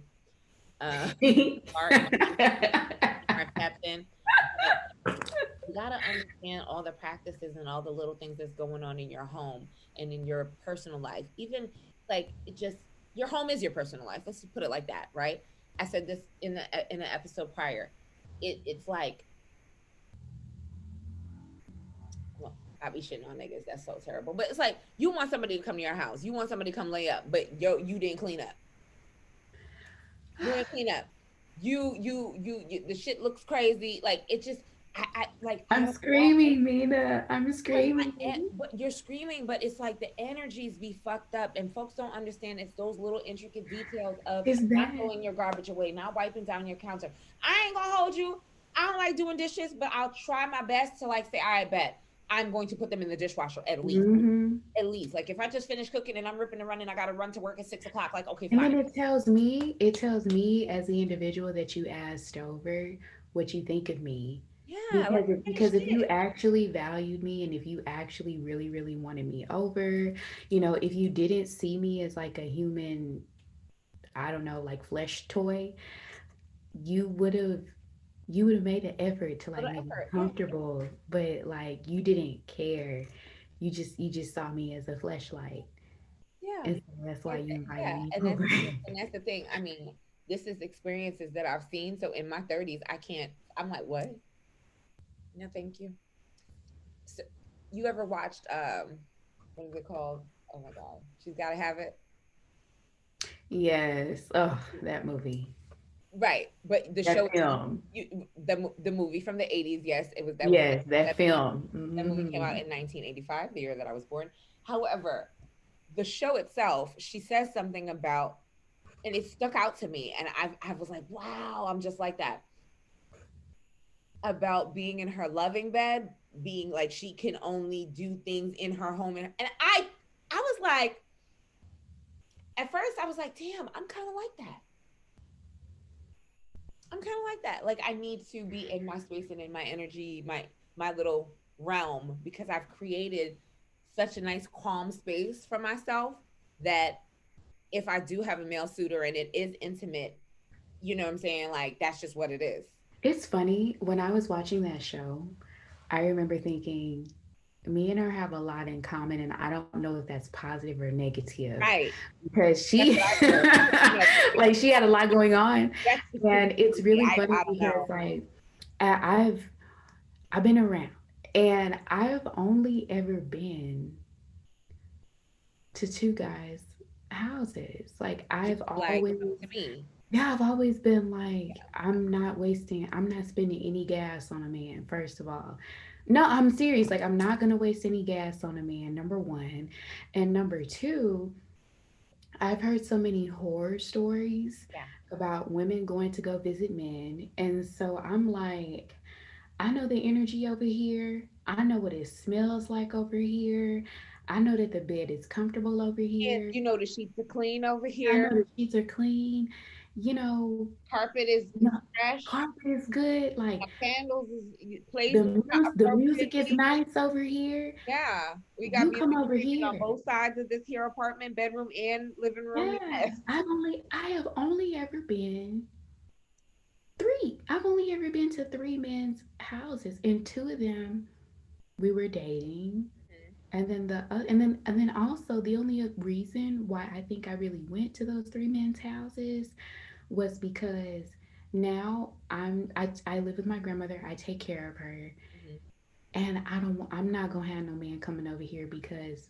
Far and are tapped in. But you gotta understand all the practices and all the little things that's going on in your home and in your personal life. Even like it just your home is your personal life. Let's just put it like that, right? I said this in an episode prior. It's like well, I be shitting on niggas. That's so terrible. But it's like you want somebody to come to your house. You want somebody to come lay up, but you didn't clean up. You didn't clean up. The shit looks crazy. Like it just I like I I'm don't know. screaming, Mina. I'm Cause screaming. but you're screaming, but it's like the energies be fucked up, and folks don't understand. It's those little intricate details of It's not that. throwing your garbage away, not wiping down your counter. I ain't gonna hold you. I don't like doing dishes, but I'll try my best to like say, all right, bet I'm going to put them in the dishwasher at least. Hmm. At least, like if I just finished cooking and I'm ripping and running, I gotta run to work at 6 o'clock. Like, okay, And then fine. it tells me as the individual that you asked over what you think of me. Yeah, like Because finish if you it. actually valued me and if you actually really, really wanted me over, if you didn't see me as like a human, I don't know, like flesh toy, you would have you would have made an effort to like Little make me effort. Yeah, comfortable, but like you didn't care. You just saw me as a fleshlight. yeah. And so that's why you invited Yeah, me and over. that's the thing. I mean, this is experiences that I've seen. So in my 30s, I can't. I'm like, what? No, thank you. So, you ever watched what is it called? Oh my god, she's got to have it. Yes. Oh, that movie. Right, but the show, That film. the movie from the 80s. Yes, it was Yes, that that movie. film. That movie came Hmm. out in 1985, the year that I was born. However, the show itself, she says something about, and it stuck out to me, and I was like, wow, I'm just like that, about being in her loving bed, being like she can only do things in her home, and I was like, at first I was like, damn, I'm kind of like that. I'm kind of like that. Like I need to be in my space and in my energy, my little realm, because I've created such a nice calm space for myself that if I do have a male suitor and it is intimate, you know what I'm saying? Like that's just what it is. It's funny, when I was watching that show, I remember thinking, me and her have a lot in common, and I don't know if that's positive or negative Right. because That's she, what I said. You know, like, she had a lot going on, that's and it's really funny I don't because, know. like, I've been around, and I've only ever been to two guys' houses. Like, Just I've like always, to me. yeah, I've always been like, I'm not spending any gas on a man, first of all. No, I'm serious. Like, I'm not gonna waste any gas on a man, number one. And number two, I've heard so many horror stories Yeah. about women going to go visit men. And so I'm like, I know the energy over here. I know what it smells like over here. I know that the bed is comfortable over And here. you know the sheets are clean over I know here. the sheets are clean. You know, Carpet no, is fresh. carpet is good. Like, Candles is placed the music is appropriately. nice over here. Yeah, we got You come music over playing on here. both sides of this here apartment, bedroom and living room. Yeah, Yes. I have only ever been three. I've only ever been to three men's houses, and two of them we were dating. And then and then also the only reason why I think I really went to those three men's houses was because now I live with my grandmother. I take care of her, Mm-hmm. and I'm not gonna have no man coming over here because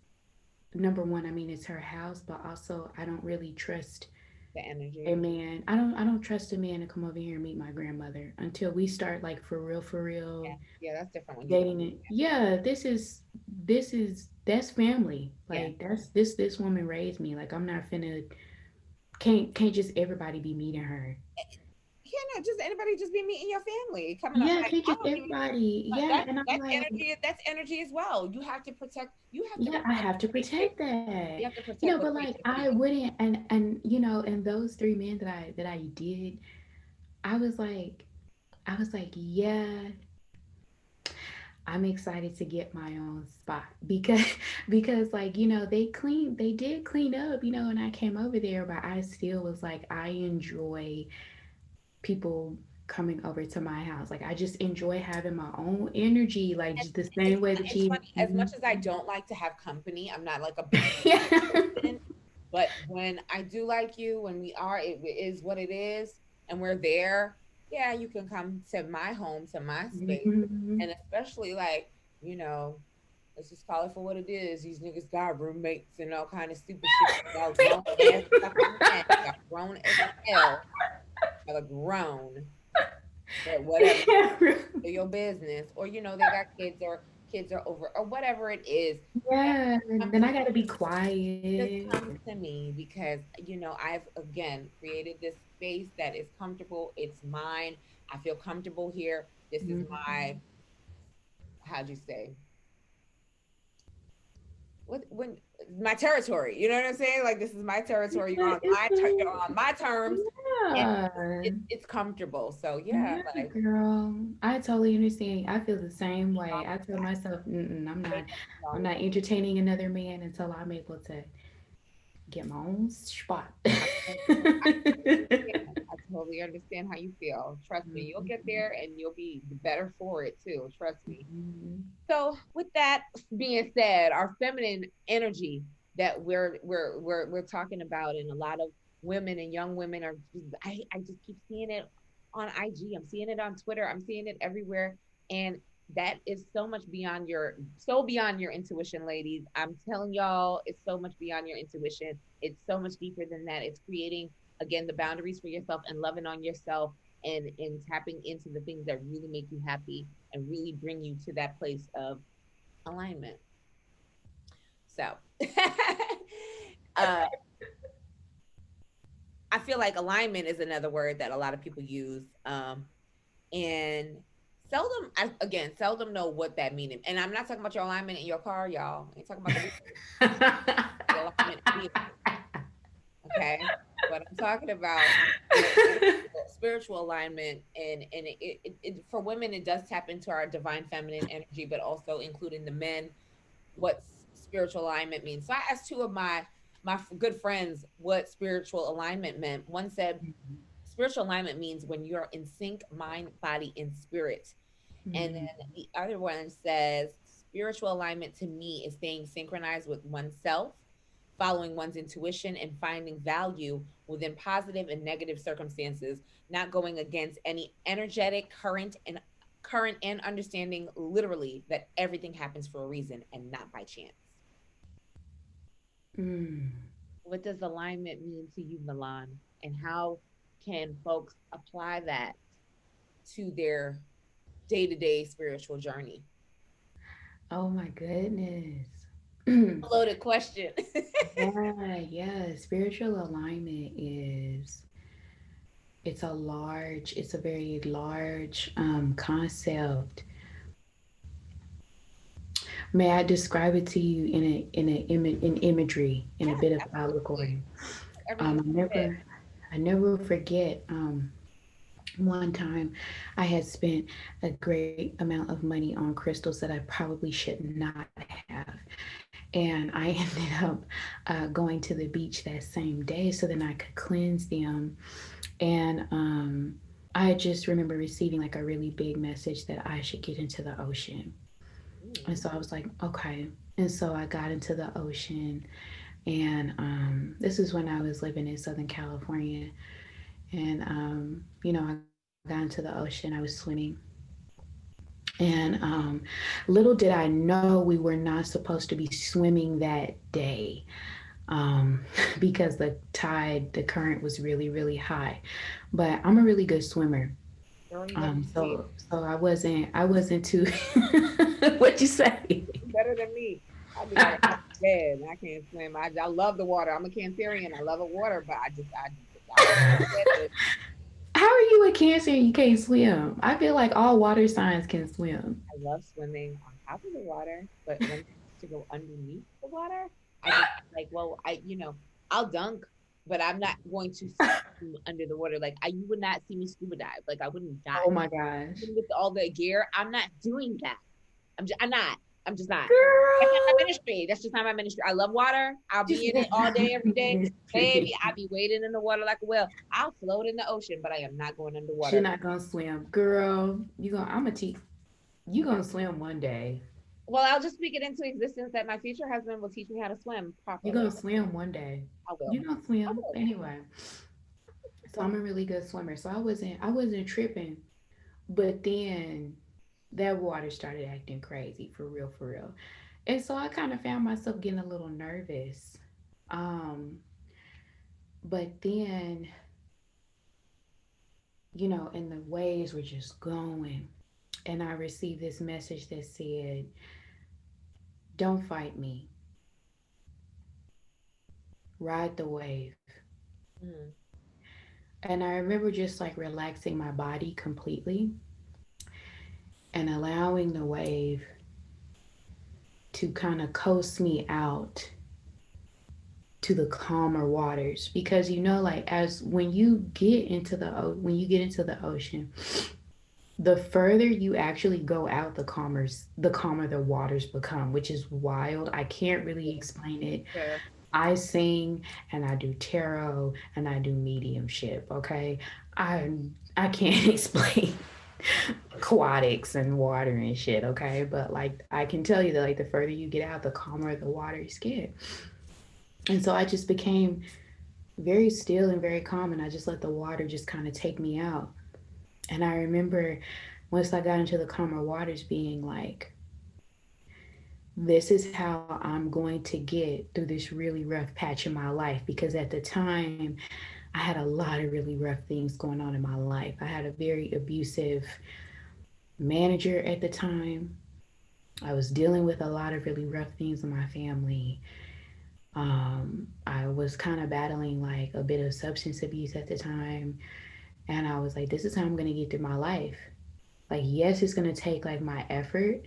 number one, I mean it's her house, but also I don't really trust The a energy. man. I don't trust a man to come over here and meet my grandmother until we start like for real Yeah, yeah, that's different when you come. dating it. Yeah, that's family. Yeah, Like this woman raised me. Like I'm not finna can't just everybody be meeting her. yeah, no, just anybody just be meeting your family coming up. Yeah, Like can't I just don't even. everybody. Yeah, and I'm like, That's energy as well. You have to protect. You have to yeah, I protect have to what they give. protect that. You have to You know, protect what but they like give to I you. wouldn't and you know, and those three men that I did, I was like yeah, I'm excited to get my own spot because like you know they did clean up, you know, and I came over there, but I still was like I enjoy people coming over to my house. Like I just enjoy having my own energy, like just the same way that It's you. funny. As much as I don't like to have company, I'm not like a big Yeah. person. But when I do like you, when we are, it is what it is, and we're there. Yeah, you can come to my home, to my space, Mhm. and especially like you know, let's just call it for what it is. These niggas got roommates and all kind of stupid shit. Y'all grown ass fucking men. Y'all grown as hell. Y'all are grown, but whatever your business, or you know they got kids, or kids are over, or whatever it is. Yeah, Come then to I gotta be just quiet. come to me, because you know I've again created this space that is comfortable. It's mine. I feel comfortable here. This is my, Mhm. how'd you say, what when my territory, you know what I'm saying? Like this is my territory. You're on my terms, and Yeah. it's comfortable. So yeah, Yeah, like girl. I totally understand. I feel the same way. I tell myself, I'm not entertaining another man until I'm able to get my own spot. I totally understand how you feel. Trust me, you'll get Mhm. there and you'll be the better for it too. Trust me. Mhm. So, with that being said, our feminine energy that we're talking about, and a lot of women and young women are. I just keep seeing it on IG. I'm seeing it on Twitter. I'm seeing it everywhere, and that is so beyond your intuition, ladies. I'm telling y'all, it's so much beyond your intuition. It's so much deeper than that. It's creating again the boundaries for yourself and loving on yourself, and tapping into the things that really make you happy and really bring you to that place of alignment. So, uh, I feel like alignment is another word that a lot of people use, and seldom, again, seldom know what that means. And I'm not talking about your alignment in your car, y'all. I'm talking about the alignment in vehicles. Okay, what I'm talking about is spiritual alignment, and for women, it does tap into our divine feminine energy, but also including the men. What spiritual alignment means. So I asked two of my good friends what spiritual alignment meant. One said spiritual alignment means when you're in sync, mind, body, and spirit. And Mm. then the other one says spiritual alignment to me is staying synchronized with oneself, following one's intuition, and finding value within positive and negative circumstances, not going against any energetic current and understanding literally that everything happens for a reason and not by chance. Mm. What does alignment mean to you, Milan? And how can folks apply that to their day to day spiritual journey? Oh my goodness. Loaded question. Yeah, yeah. Spiritual alignment is it's a very large concept. May I describe it to you in imagery, in a Yes, bit of absolutely. allegory? Everything's said. I never forget one time I had spent a great amount of money on crystals that I probably should not have. And I ended up going to the beach that same day so then I could cleanse them. And I just remember receiving like a really big message that I should get into the ocean. And Mm. so I was like, okay. And so I got into the ocean. And this is when I was living in Southern California. And, I got into the ocean, I was swimming. And little did I know we were not supposed to be swimming that day, um, because the current was really, really high. But I'm a really good swimmer. Girl, you better than me. So I wasn't too. What you say? You better than me. I'd be like, I'm dead. I can't swim. I love the water. I'm a Cancerian. I love the water, but I can't stand it. How are you a Cancer and you can't swim? I feel like all water signs can swim. I love swimming on top of the water, but when it comes to go underneath the water, I just like, well, I'll dunk, but I'm not going to swim under the water. Like you would not see me scuba dive. Like I wouldn't Oh dive. my gosh. Even with all the gear, I'm not doing that. I'm not. I'm just not. That's not my Girl, ministry. That's just not my ministry. I love water. I'll just be in it that's all not day, every day. Baby, ministry. I be wading in the water like a whale. I'll float in the ocean, but I am not going You're underwater. not gonna swim, girl. I'm gonna teach you gonna swim one day. Well, I'll just speak it into existence that my future husband will teach me how to swim You're properly. gonna swim one day. I will. You're gonna I swim will. anyway. So I'm a really good swimmer. So I wasn't tripping. But then that water started acting crazy for real, for real. And so I kind of found myself getting a little nervous. Um, but then, and the waves were just going. And I received this message that said, don't fight me, ride the wave. Mm. And I remember just like relaxing my body completely and allowing the wave to kind of coast me out to the calmer waters, because like as when you get into the ocean, the further you actually go out, the calmer the waters become, which is wild. I can't really explain it. Yeah. I sing and I do tarot and I do mediumship, okay? I can't explain aquatics and water and shit, okay? But like I can tell you that like the further you get out, the calmer the waters get. And so I just became very still and very calm, and I just let the water just kind of take me out. And I remember once I got into the calmer waters being like, this is how I'm going to get through this really rough patch in my life. Because at the time, I had a lot of really rough things going on in my life. I had a very abusive manager at the time. I was dealing with a lot of really rough things in my family. I was kind of battling like a bit of substance abuse at the time. And I was like, this is how I'm going to get through my life. Like, yes, it's going to take like my effort,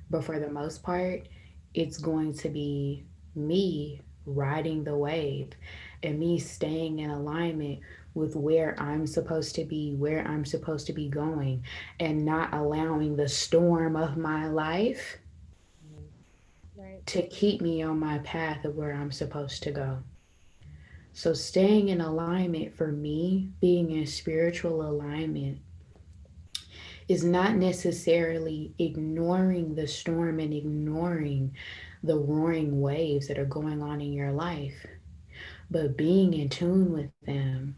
but for the most part, it's going to be me riding the wave and me staying in alignment with where I'm supposed to be, where I'm supposed to be going, and not allowing the storm of my life Mhm. Right. to keep me on my path of where I'm supposed to go. So, staying in alignment for me, being in spiritual alignment, is not necessarily ignoring the storm and ignoring the roaring waves that are going on in your life, but being in tune with them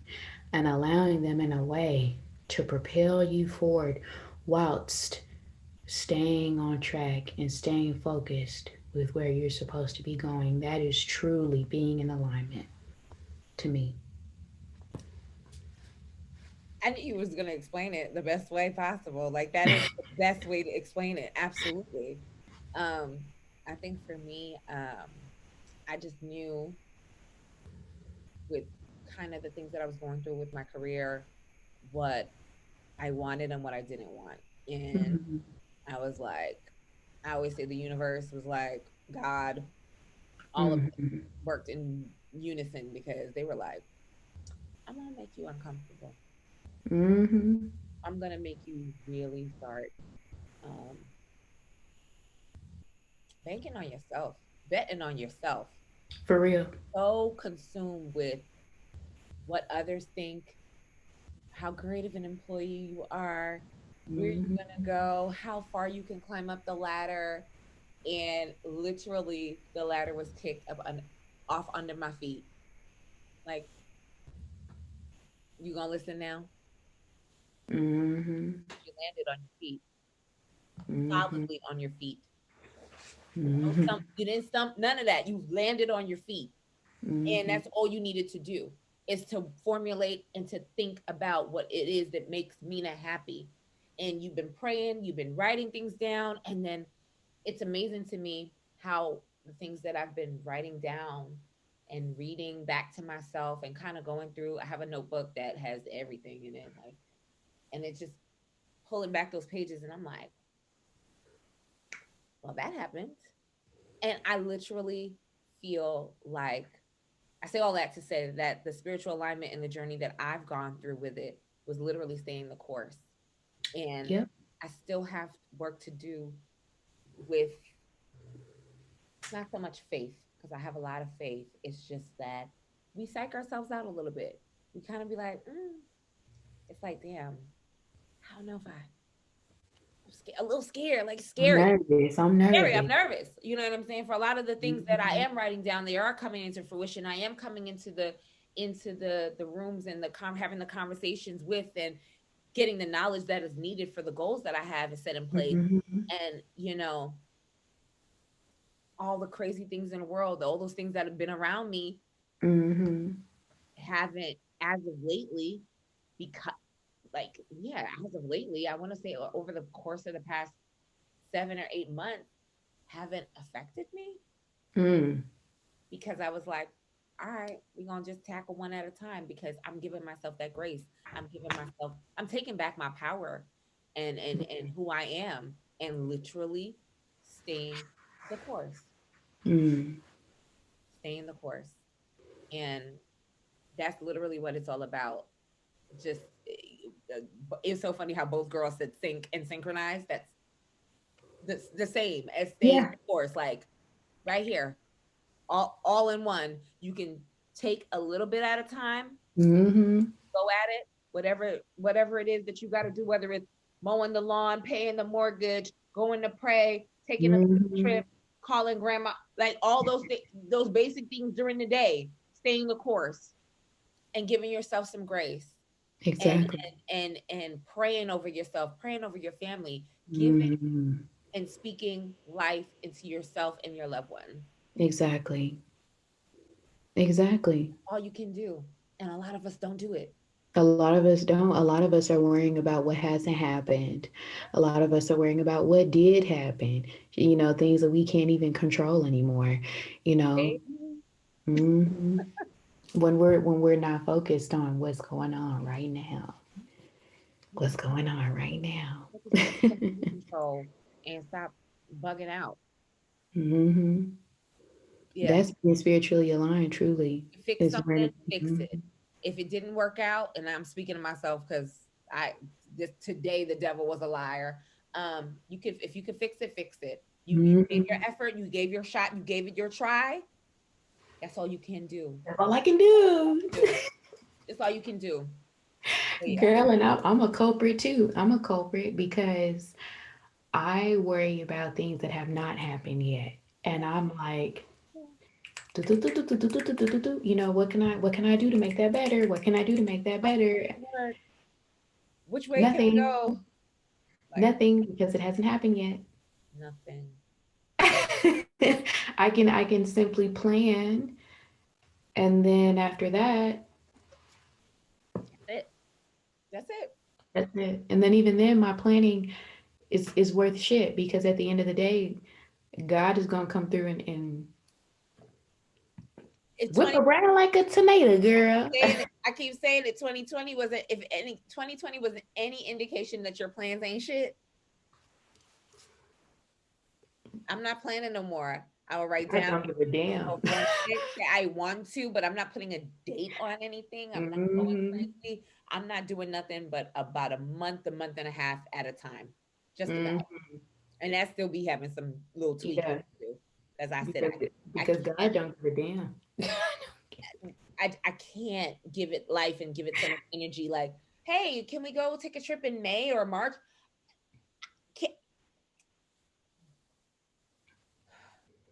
and allowing them in a way to propel you forward whilst staying on track and staying focused with where you're supposed to be going. That is truly being in alignment to me. I knew you was gonna explain it the best way possible. Like that is the best way to explain it. Absolutely. Um, I think for me, I just knew with kind of the things that I was going through with my career, what I wanted and what I didn't want. And Mhm. I was like, I always say the universe was like God, all of it Mhm. worked in unison because they were like, I'm gonna make you uncomfortable. Mhm. I'm gonna make you really start um, banking on yourself, betting on yourself, For real. so consumed with what others think, how great of an employee you are, where you're Mhm. gonna go, how far you can climb up the ladder. And literally the ladder was kicked off under my feet. Like, you gonna listen now? Mhm. You landed on your feet, Mhm. solidly on your feet. No Mhm. stump, you didn't stump, none of that. You landed on your feet. And Mhm. that's all you needed to do is to formulate and to think about what it is that makes Mina happy. And you've been praying, you've been writing things down, and then it's amazing to me how the things that I've been writing down and reading back to myself and kind of going through. I have a notebook that has everything in it, like, and it's just pulling back those pages, and I'm like, well, that happened, and I literally feel like I say all that to say that the spiritual alignment and the journey that I've gone through with it was literally staying the course. And Yep. I still have work to do with not so much faith, because I have a lot of faith. It's just that we psych ourselves out a little bit. We kind of be like, it's like, damn, I don't know if I'm a little scared, like I'm scary. nervous. I'm Scary. nervous. I'm nervous. You know what I'm saying? For a lot of the things that I Mhm. am writing down, they are coming into fruition. I am coming into the rooms and having the conversations with and getting the knowledge that is needed for the goals that I have set in place. Mhm. And all the crazy things in the world, all those things that have been around me Mhm. haven't, as of lately, because like yeah, as of lately, I want to say over the course of the past 7 or 8 months, haven't affected me Mm. because I was like, all right, we're gonna just tackle one at a time because I'm giving myself that grace. I'm taking back my power and who I am and literally staying the course. Mm. Staying the course. And that's literally what it's all about. Just it's so funny how both girls said sync and synchronize. That's the same as staying Yeah. the course. Like right here, all in one. You can take a little bit at a time, Mhm. go at it, whatever it is that you got to do, whether it's mowing the lawn, paying the mortgage, going to pray, taking a Mhm. trip, calling grandma, like all those basic things during the day, staying the course and giving yourself some grace and Exactly. and praying over yourself, praying over your family, giving Mhm. and speaking life into yourself and your loved one. Exactly. Exactly. All you can do. And a lot of us don't do it. A lot of us don't. A lot of us are worrying about what hasn't happened. A lot of us are worrying about what did happen. Things that we can't even control anymore. You know, Baby. Hmm. When we're not focused on what's going on right now, what's going on right now. Focus on what you can control and stop bugging out. Hmm. Yeah. That's being spiritually aligned. Truly, Fix is something, when. fix Mhm. it. If it didn't work out, and I'm speaking to myself because I this today the devil was a liar. You could if you could fix it, fix it. You gave your Mhm. effort, you gave your shot, you gave it your try. That's all you can do. That's all I can do. Do. That's all you can do. But yeah. Girl, and I'm a culprit too. I'm a culprit because I worry about things that have not happened yet. And Yeah. I'm like, "Do, do, do, do, do, do, do, do, do, do, do." What can I do to make that better? What can I do to make that better? Lord, which way can we Nothing. go? Like Nothing because it hasn't happened yet. nothing. I can simply plan, and then after that, That's it. That's it. that's it. And then even then my planning is worth shit because at the end of the day, God is gonna come through and It's whip 20 around like a tornado, girl. saying it, I keep saying it 2020 wasn't if any 2020 wasn't any indication that your plans ain't shit. I'm not planning no more. I will write I down don't give a damn. of when that I want to, but I'm not putting a date on anything. I'm not going Hmm. crazy. I'm not doing nothing but about a month and a half at a time. Just about. Hmm. And that still be having some little tweaking Yeah, to do. As I said, because I because can't God don't give a damn. I can't give it life and give it so much energy like, hey, can we go take a trip in May or March? Can't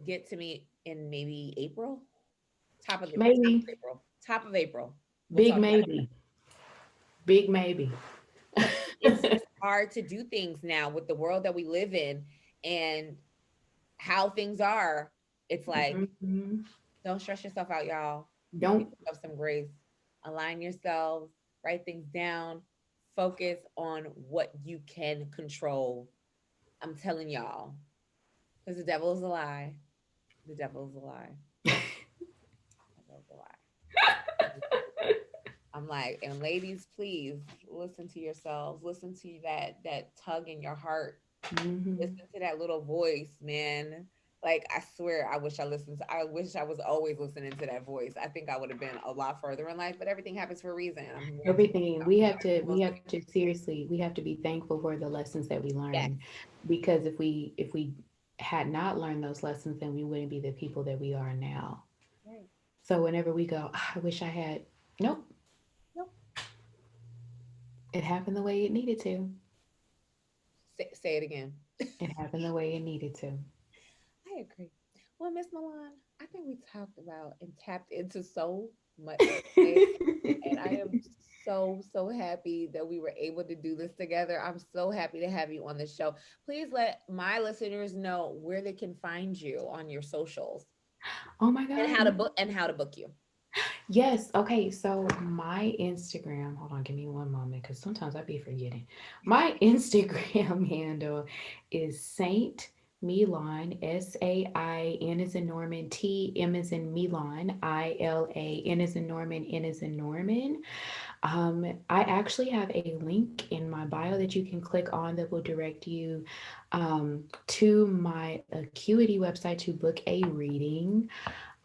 get to me in maybe April. Top of Maybe, April. Top of April. We'll big talk about it. maybe, big maybe. Because it's hard to do things now with the world that we live in and how things are. It's like, Hmm. don't stress yourself out, y'all. Give Don't. yourself some grace. Align yourselves, write things down, focus on what you can control. I'm telling y'all, because the devil is a lie. The devil is a lie. The devil is a lie. I'm like, and ladies, please listen to yourselves. Listen to that tug in your heart. Hmm. Listen to that little voice, man. Like I swear, I wish I was always listening to that voice. I think I would have been a lot further in life, but everything happens for a reason. I'm moving to Everything we have to seriously, we have to be thankful for the lessons that we yes, learn, because if we had not learned those lessons, then we wouldn't be the people that we are now. right. So whenever we go, "Ah, I wish I had," nope, Nope. it happened the way it needed to. Say it again. It happened the way it needed to. I agree. Well, Miss Milan, I think we talked about and tapped into so much today, and I am so happy that we were able to do this together. I'm so happy to have you on the show. Please let my listeners know where they can find you on your socials Oh my and God. how to book you. Yes. Okay. So my Instagram, hold on, give me one moment because sometimes I be forgetting. My Instagram handle is Saint Milan, Sain is in Norman, Tm is in Milan, Ilan is in Norman, N is in Norman. I actually have a link in my bio that you can click on that will direct you to my Acuity website to book a reading.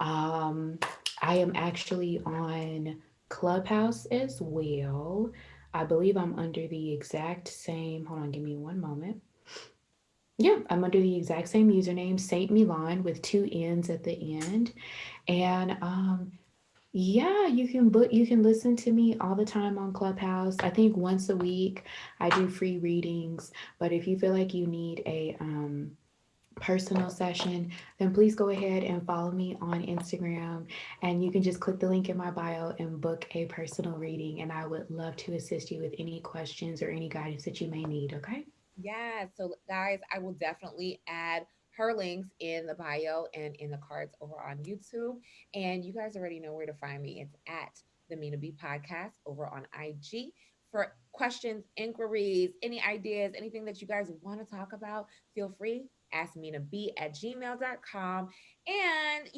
Um, I am actually on Clubhouse as well. I believe I'm under the exact same, hold on, give me one moment. Yeah, I'm under the exact same username, Saint Milan with two N's at the end. And yeah, you can listen to me all the time on Clubhouse. I think once a week I do free readings, but if you feel like you need a personal session, then please go ahead and follow me on Instagram, and you can just click the link in my bio and book a personal reading, and I would love to assist you with any questions or any guidance that you may need, okay? Yeah. So, guys, I will definitely add her links in the bio and in the cards over on YouTube. And you guys already know where to find me. It's at the Mina B Podcast over on IG. for questions, inquiries, any ideas, anything that you guys want to talk about, feel free. Ask Mina B at gmail.com. And,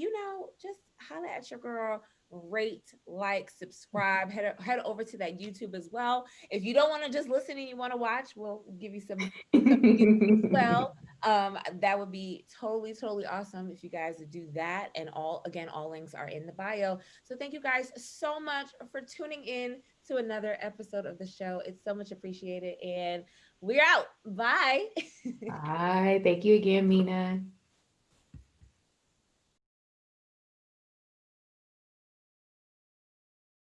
just holla at your girl, rate, like, subscribe, head over to that YouTube as well. If you don't want to just listen and you want to watch, we'll give you some views as well. That would be totally, totally awesome if you guys would do that. And all links are in the bio. So thank you guys so much for tuning in to another episode of the show. It's so much appreciated. And we're out. Bye. Bye. Thank you again, Mina.